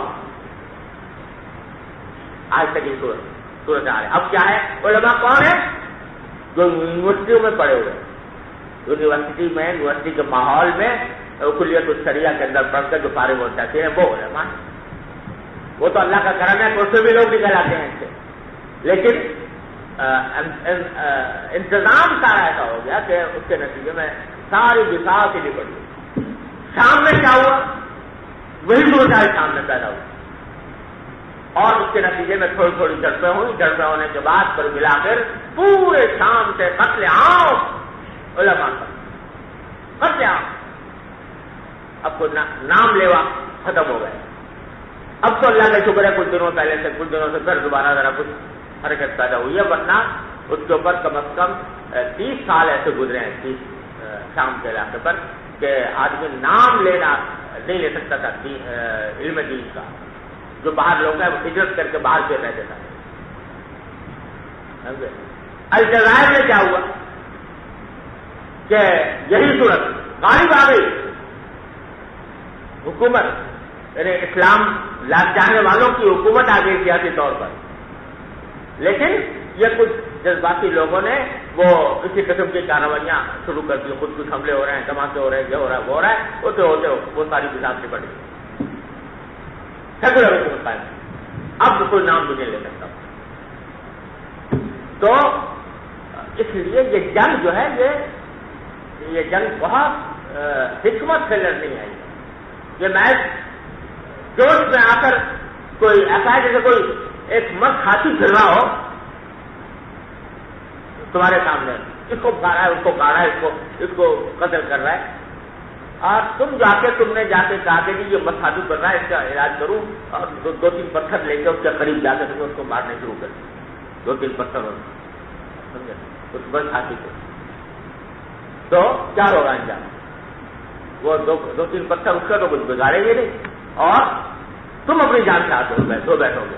آج تک یہ صورت آ رہی ہے. اب کیا ہے؟ علماء کون ہے؟ جو یونیورسٹیوں میں پڑھے ہوئے، یونیورسٹی کے ماحول میں کلیت الشریعہ کے اندر پڑھ کر جو فارغ ہو جاتے ہیں وہ علماء. وہ تو اللہ کا کرم ہے کہ اس میں بھی لوگ نکل آتے ہیں اس سے، لیکن انتظام سارا ایسا ہو گیا کہ اس کے نتیجے میں ساری بساط ہی نہیں پڑی. شام میں کیا ہوا؟ وہی صورتحال شام میں پیدا ہوئی، اور اس کے نتیجے میں تھوڑی تھوڑی جھڑپیں ہوئی. جھڑپیں ہونے کے بعد پر ملا کر پورے شام سے قتل عام علماء کا، قتل عام. اب کو نام لیوا ختم ہو گئے. اب تو اللہ کا شکر ہے کچھ دنوں سے پھر دوبارہ ذرا کچھ حرکت پیدا ہوئی ہے، ورنہ اس کے اوپر کم از کم 30 سال ایسے گزرے ہیں 30 شام کے علاقے پر کہ آدمی نام لینا نہیں لے سکتا تھا علم دین کا. جو باہر لوگ ہیں وہ ہجرت کر کے باہر سے رہتے تھے. الجزائر میں کیا ہوا کہ یہی صورت غالب آ گئی. حکومت یعنی اسلام لاگ جانے والوں کی حکومت آ گئی سیاسی طور پر، لیکن یہ کچھ جذباتی لوگوں نے وہ اسی قسم کی کارروائیاں شروع کر دی. خود کچھ حملے ہو رہے ہیں، دھماکے ہو رہے ہیں، یہ ہو رہا ہے وہ ہو رہا ہے، ہوتے ہوتے وہ ساری بساط سے پڑی. سیکولر حکومت ہے، اب کوئی نام بھی نہیں لے سکتا. تو اس لیے یہ جنگ جو ہے یہ جنگ بہت حکمت سے لڑنی ہے. یہ میچ جوش میں آ کر کوئی ایسا ہے جیسے کوئی ایک مرد ہاتھی پھر رہا ہو تمہارے سامنے، اس کو کھا رہا ہے، اس کو کھا رہا ہے، اس کو قتل کر رہا ہے، اور تم تم نے جا کے کہا کہ یہ مت ہاتھی پھر رہا ہے، اس کا علاج کروں، اور دو تین پتھر لے کے اس کے قریب جا کے تم نے اس کو مارنے شروع کر دیا. 2-3 پتھر سمجھے اس بس ہاتھی کو، تو کیا ہوگا انجام؟ وہ 2-3 پتھر اس کا تو کچھ بگاڑیں گے نہیں، اور تم اپنی جان سے آتے ہو بیٹھو گے.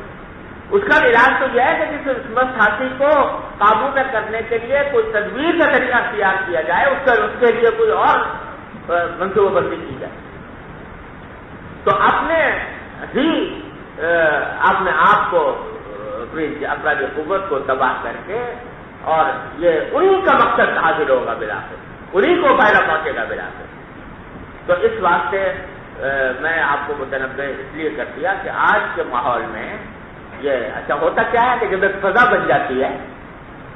اس کا علاج تو یہ ہے کہ جس مست ہاتھی کو قابو میں کرنے کے لیے کوئی تدبیر کا طریقہ اختیار کیا جائے، اس کے لیے کوئی اور منصوبہ بندی کی جائے. تو اپنے آپ کو افراد قوت کو تباہ کر کے، اور یہ انہی کا مقصد حاصل ہوگا بلاخر، انہی کو فائدہ پہنچے گا بلاخر. تو اس واسطے میں آپ کو متنبع اس لیے کر دیا کہ آج کے ماحول میں یہ اچھا ہوتا کیا ہے کہ جب ایک فضا بن جاتی ہے،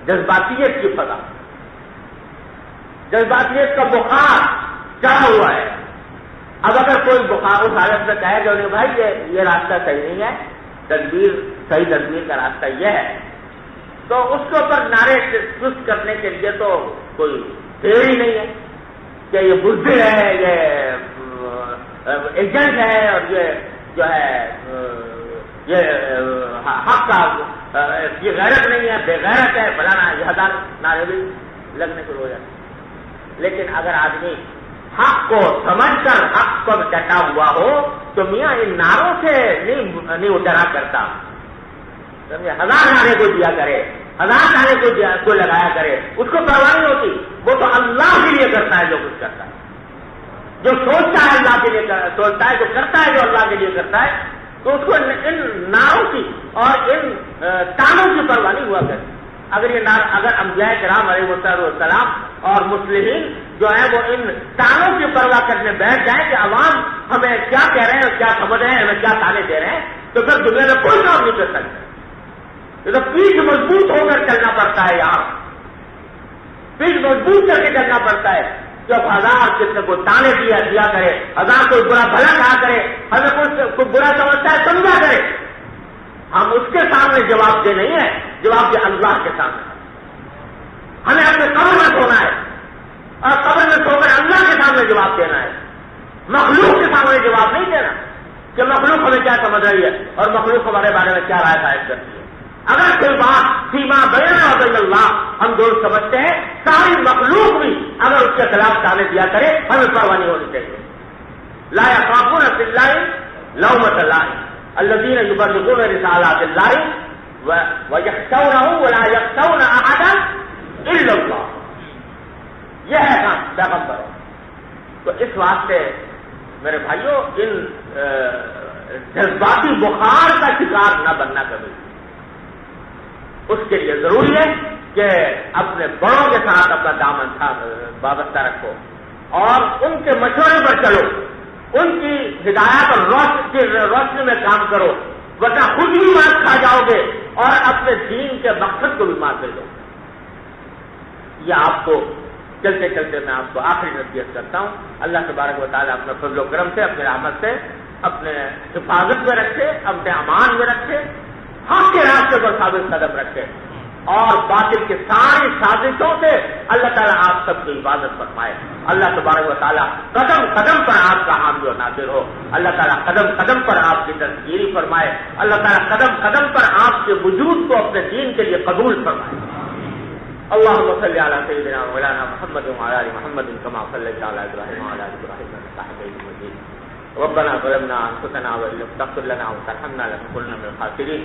جذباتیت کی فضا، جذباتیت کا بخار چڑھا ہوا ہے. اب اگر کوئی بخار اس حالت میں کہے کہ بھائی یہ راستہ صحیح نہیں ہے، صحیح تدبیر کا راستہ یہ ہے، تو اس کے اوپر نعرے سست کرنے کے لیے تو کوئی دیر ہی نہیں ہے کہ یہ بزدل ہے، یہ ایجنٹ ہے، اور یہ جو ہے یہ حق کا یہ غیرت نہیں ہے، بے غیرت ہے، فلانا، یہ ہزار نعرے بھی لگنے شروع ہو جاتے. لیکن اگر آدمی حق کو سمجھ کر حق پر ڈٹا ہوا ہو تو میاں ان نعروں سے نہیں ڈرا کرتا. سمجھے؟ 1000 نعرے کو دیا کرے، 1000 نعرے کو لگایا کرے، اس کو پرواہ نہیں ہوتی. وہ تو اللہ کے لیے کرتا ہے جو کچھ کرتا ہے، جو سوچتا ہے اللہ کے لیے سوچتا ہے، جو کرتا ہے جو اللہ کے لیے کرتا ہے. تو اس کو ان نعروں کی اور ان تانوں کی پرواہ نہیں ہوا کرتی. اگر انبیاء کرام علیہ السلام اور مسلمین جو ہیں وہ ان تانوں کی پرواہ کرنے بیٹھ جائیں کہ عوام ہمیں کیا کہہ رہے ہیں، کیا سمجھ رہے ہیں، ہمیں کیا تانے دے رہے ہیں، تو پھر دنیا میں کوئی کام نہیں کر سکتا. یہ تو پیٹھ مضبوط ہو کر چلنا پڑتا ہے. یہاں پیٹھ مضبوط کر کے چلنا پڑتا ہے. جب 1000 کسی کو تانے دیا کرے، 1000 کوئی برا بھلا کہا کرے، ہمیں کوئی برا سمجھتا ہے سمجھا کرے، ہم اس کے سامنے جواب دے نہیں ہے، جواب دے اللہ کے سامنے. ہمیں اپنے قبر میں سونا ہے اور قبر میں سو کر اللہ کے سامنے جواب دینا ہے. مخلوق کے سامنے جواب نہیں دینا کہ مخلوق ہمیں کیا سمجھ رہی ہے اور مخلوق ہمارے بارے میں کیا رائے قائم کرتی ہے. اگر کوئی بات سیما بینا و بین اللہ ہم دونوں سمجھتے ہیں، ساری مخلوق بھی اگر اس کے خلاف چالے دیا کرے ہمیں پرواہ نہیں ہونی چاہیے. لا یخافون فی اللہ لومۃ لائم الذین یبلغون رسالات اللہ ویخشونہ ولا یخشون احدا الا اللہ. یہ ہے کام پیغمبر. تو اس واسطے میرے بھائیوں ان جذباتی بخار کا شکار نہ بننا کبھی. اس کے لیے ضروری ہے کہ اپنے بڑوں کے ساتھ اپنا دامن وابستہ رکھو اور ان کے مشورے پر چلو، ان کی ہدایات اور روشنی میں کام کرو، ورنہ خود بھی مار کھا جاؤ گے اور اپنے دین کے مقصد کو بھی مار دے دو. یہ آپ کو چلتے چلتے میں آپ کو آخری نصیحت کرتا ہوں. اللہ تبارک و تعالیٰ اپنے فضل و کرم سے، اپنے رحمت سے اپنے حفاظت میں رکھے، اپنے امان میں رکھے، حق کے راستے پر ثابت قدم رکھے اور باطل کے ساری سازشوں سے اللہ تعالیٰ آپ سب کی حفاظت فرمائے. اللہ تبارک و تعالیٰ قدم قدم پر آپ کا حامی و ناصر ہو. اللہ تعالیٰ قدم قدم پر آپ کی تذکیری فرمائے. اللہ تعالیٰ قدم قدم پر آپ کے وجود کو اپنے دین کے لیے قبول فرمائے. اللهم صل على سيدنا مولانا محمد وعلى ال محمد كما صليت على ابراهيم وعلى ال ابراهيم انك حميد مجيد. ربنا ظلمنا انفسنا وان لم تغفر لنا وترحمنا لنكونن من الخاسرين.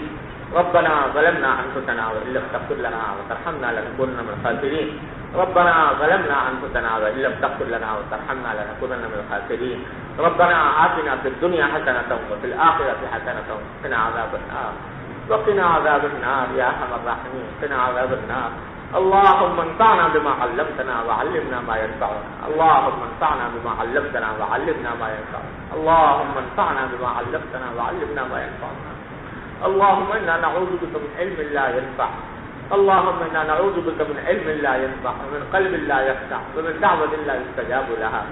ربنا ظلمنا انفسنا وان لم تغفر لنا وترحمنا لنكونن من الخاسرين. ربنا ظلمنا انفسنا وان لم تغفر لنا وترحمنا لنكونن من الخاسرين. ربنا آتنا في الدنيا حسنة وفي الآخرة حسنة وقنا عذاب النار. وقنا عذاب النار يا ارحم الراحمين. قنا عذاب النار. اللهم انفعنا بما علمتنا وعلمنا ما ينفعنا. اللهم انفعنا بما علمتنا وعلمنا ما ينفعنا. اللهم انفعنا بما علمتنا وعلمنا ما ينفعنا. اللهم انا نعوذ بك من علم لا ينفع. اللهم انا نعوذ بك من علم لا ينفع ومن قلب لا يخشع ومن دعوة لا يستجاب لها.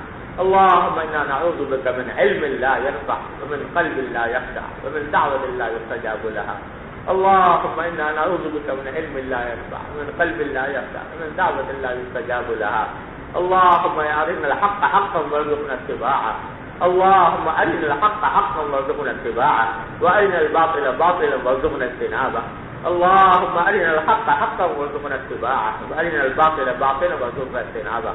اللهم انا نعوذ بك من علم لا ينفع ومن قلب لا يخشع ومن دعوة لا يستجاب لها. اللهم انا نعوذ بك من علم لا ينفع ومن قلب لا يخشع ومن دعوة لا يستجاب لها. اللهم ارنا الحق حقا وارزقنا اتباعه. اللهم ارنا الحق حقا وارزقنا اتباعه وارنا الباطل باطلا وارزقنا اجتنابه. اللهم ارنا الحق حقا وارزقنا اتباعه وارنا الباطل باطلا وارزقنا اجتنابه.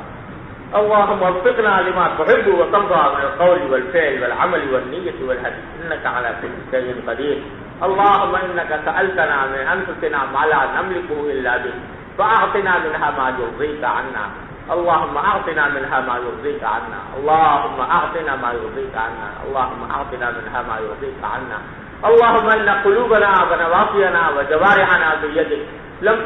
اللهم وفقنا لما تحب وترضى من القول والفعل والعمل والنية والهدي انك على كل شيء قدير. اللهم انك سألتنا من انفسنا ما لا نملكه الا بك فاعطنا منها ما يرضيك عنا. اللهم اعطنا منها ما يرضيك عنا. اللهم اعطنا ما يرضيك عنا. اللهم اعطنا منها ما يرضيك عنا. اللهم ان قلوبنا ونواصينا وجوارحنا بيدك لم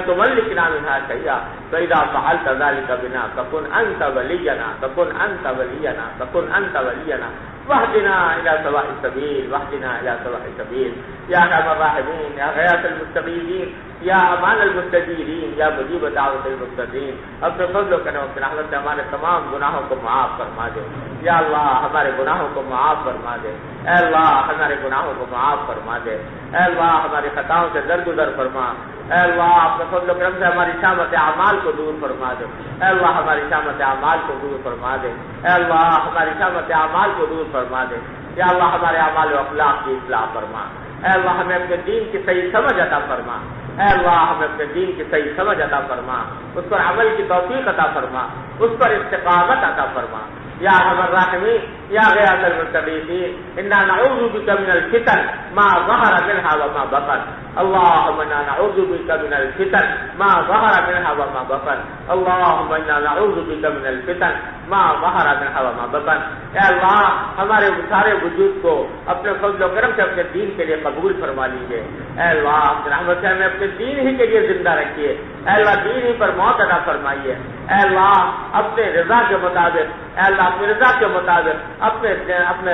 تملكنا منها شيئا فاذا فعلت ذلك بنا فكن انت ولينا فكن انت ولينا فكن انت ولينا واهدنا الى سواء السبيل واهدنا الى سواء السبيل يا ارحم الراحمين يا غياث المستغيثين یا امان المستجیرین یا مجیب دعوت المستقیم. اپنے فضل و کرم اپنے رحمت سے ہمارے تمام گناہوں کو معاف فرما دے. یا اللہ ہمارے گناہوں کو معاف فرما دے. اے اللہ ہمارے گناہوں کو معاف فرما دے. اے اللہ ہماری خطاؤں سے درگزر فرما. اے اللہ اپنے فضل و کرم سے ہماری شامت اعمال کو دور فرما دے. اے اللہ ہماری شامت اعمال کو دور فرما دے. اے اللہ ہماری شامت اعمال کو دور فرما دے. یا اللہ ہمارے اعمال و اخلاق کی اصلاح فرما. اے اللہ ہمیں اپنے دین کی صحیح سمجھ عطا فرما. اے اللہ ہمیں اپنے دین کی صحیح سمجھ عطا فرما. اس پر عمل کی توفیق عطا فرما. اس پر استقامت عطا فرما. یا ارحم الراحمین یا غیاث المستغیثین انا نعوذ بک من الفتن ما ظهر منها وما بطن. اللهم انا نعوذ بك من الفتن ما ظهر منها وما بطن. اللهم انا نعوذ بك من الفتن ما ظهر منها وما بطن. اے اللہ ہمارے سارے وجود کو اپنے فضل و کرم سے اپنے دین کے لیے قبول فرما لیجیے. اے اللہ اپنے رحمت سے ہمیں اپنے دین ہی کے لیے زندہ رکھیے. اے اللہ دین ہی پر موت عطا فرمائیے. اے اللہ اپنے رضا کے مطابق اے اللہ اپنی رضا کے مطابق اپنے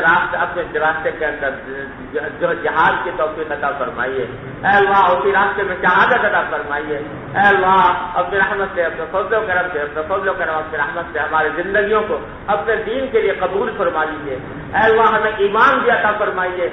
راستے کے اندر جو جہاد کی توفیق عطا فرمائیے. اے اللہ اسی راستے میں شہادت عطا فرمائیے. اے اللہ اپنی رحمت سے اپنے فضل و کرم اپنی رحمت سے ہماری زندگیوں کو اپنے دین کے لیے قبول فرما لیجیے. اے اللہ ہمیں ایمان بھی عطا فرمائیے,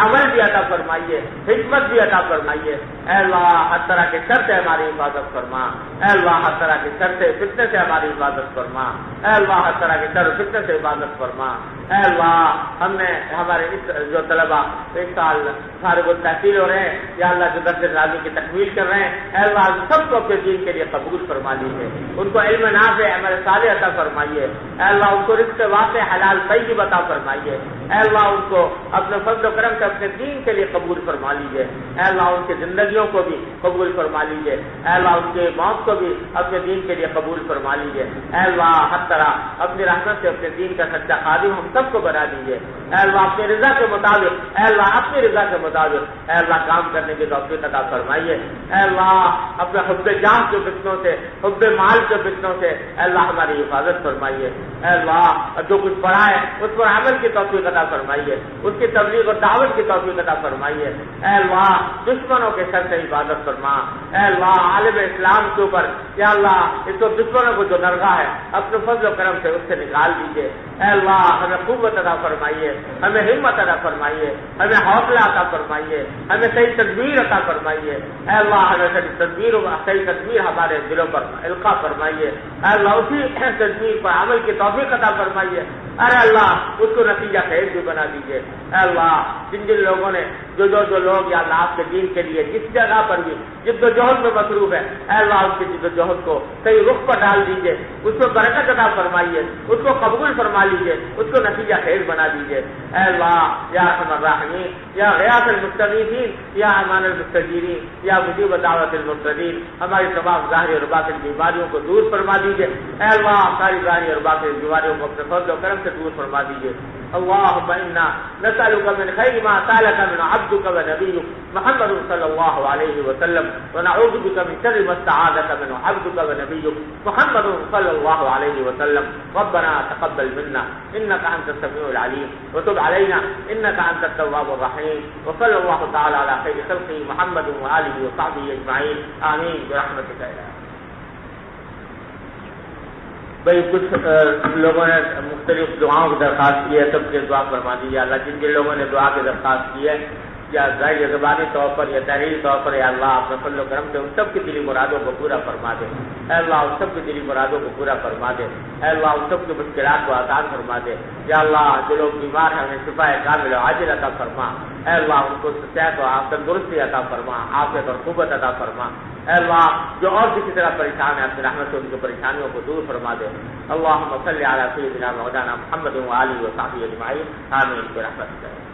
عمل بھی عطا فرمائیے, حکمت بھی عطا فرمائیے. اے اللہ ہر طرح کے شر سے ہماری حفاظت فرما. اے اللہ ہر طرح کے شر سے فتنے سے ہماری حفاظت فرما. اے اللہ ہر طرح کے شر فتنے سے حفاظت فرما. اے اللہ ہم نے ہمارے اس جو طلبہ ایک سال فارغ التحصیل ہو رہے ہیں یا اللہ جو درس نازل کی تکمیل کر رہے ہیں اے اللہ سب کو اپنے دین کے لیے قبول فرما لیجیے، ان کو علم نافع عمل صالح عطا فرمائیے، اے اللہ ان کو رزق واسع حلال طیب عطا فرمائیے، اے اللہ ان کو اپنے فضل و کرم سے اپنے دین کے لیے قبول فرما لیجیے، اے اللہ ان کی زندگیوں کو بھی قبول فرما لیجیے، اے اللہ ان کے موت کو بھی اپنے دین کے لیے قبول فرما لیجیے، اے اللہ ہر طرح اپنی رحمت سے اپنے دین کا سچا خادم ہم سب کو بنا دیجیے، اے اللہ اپنی رضا کے مطابق، اے اللہ اپنی رضا کے مطابق اے اللہ کام کرنے کی توفیق عطا فرمائیے، اے اللہ اپنے حب جاہ کے فتنوں سے، حب مال کے فتنوں سے اے اللہ ہماری حفاظت فرمائیے، اے اللہ جو کچھ پڑھا ہے اس پر عمل کی توفیق عطا فرمائیے، اس کی تبلیغ اور دعوت کی توفیق عطا فرمائیے، اے اللہ دشمنوں کے سر سے حفاظت فرما، اے اللہ عالم اسلام کے اوپر یا اللہ اس کو دشمنوں کو جو نرغا ہے اپنے فضل و کرم سے اس سے نکال دیجیے، اے اللہ ہمیں قوت عطا فرمائیے، ہمیں ہمت عطا فرمائیے، ہمیں حوصلہ عطا فرمائیے، ہمیں صحیح تدبیر عطا فرمائیے، اے اللہ ہمیں صحیح تدبیر ہمارے دلوں پر القاء فرمائیے، اے اللہ اسی تدبیر پر عمل کی توفیق عطا فرمائیے، ارے اللہ اس کو نتیجہ خیز بھی بنا دیجیے، اے اللہ جن لوگوں نے جو لوگ یا اللہ آپ کے دین کے لیے جس جگہ پر بھی جد و جہد میں مصروف ہے اے اللہ اس کی جد و جہد کو صحیح رخ پر ڈال دیجیے، اس کو برکت عطا فرمائیے، اس کو قبول فرما لیجیے، اس کو نتیجہ خیز بنا دیجیے، اے اللہ یا ارحم الراحمین یا غیاث المستغیثین یا امان المستجیرین یا مجیب دعوت المضطرین ہماری تمام ظاہری اور باطن بیماریوں کو دور فرما دیجیے، اے اللہ ساری ظاہری اور باطن بیماریوں کو اپنے فضل و کرم سے دور فرما دیجیے، اللهم انا نسألك من خير ما سألك من عبدك ونبيك محمد صلى الله عليه وسلم ونعوذ بك من شر ما استعاذك من عبدك ونبيك محمد صلى الله عليه وسلم ربنا تقبل منا انك انت السميع العليم وتب علينا انك انت التواب الرحيم وصلى الله تعالى على خير خلقه محمد وآله وصحبه اجمعين آمين برحمتك يا رب۔ بھائی کچھ لوگوں نے مختلف دعاؤں کی درخواست کی ہے، سب کے دعا فرما دیجیے اللہ، جن جن لوگوں نے دعا کی درخواست کی ہے یا ظاہر زبانی طور پر یا تحریری طور پر یا اللہ اپنے فضل و کرم سے ان سب کی دلی مرادوں کو پورا فرما دے، اے اللہ ان سب کی دلی مرادوں کو پورا فرما دے، اے اللہ ان سب کی مشکلات کو آسان فرما دے، یا اللہ جو لوگ بیمار ہیں انہیں شفا کامل و عاجل عطا فرما، اے اللہ ان کو صحت و تندرستی عطا فرما، عافیت اور قوت عطا فرما، اے اللہ جو اور کسی طرح پریشان ہے اپنی رحمت سے ان کی پریشانیوں کو دور فرما دے، اللہم صلی علی سیدنا مولانا محمد و آلہ و صحبہ اجمعین آمین برحمتک۔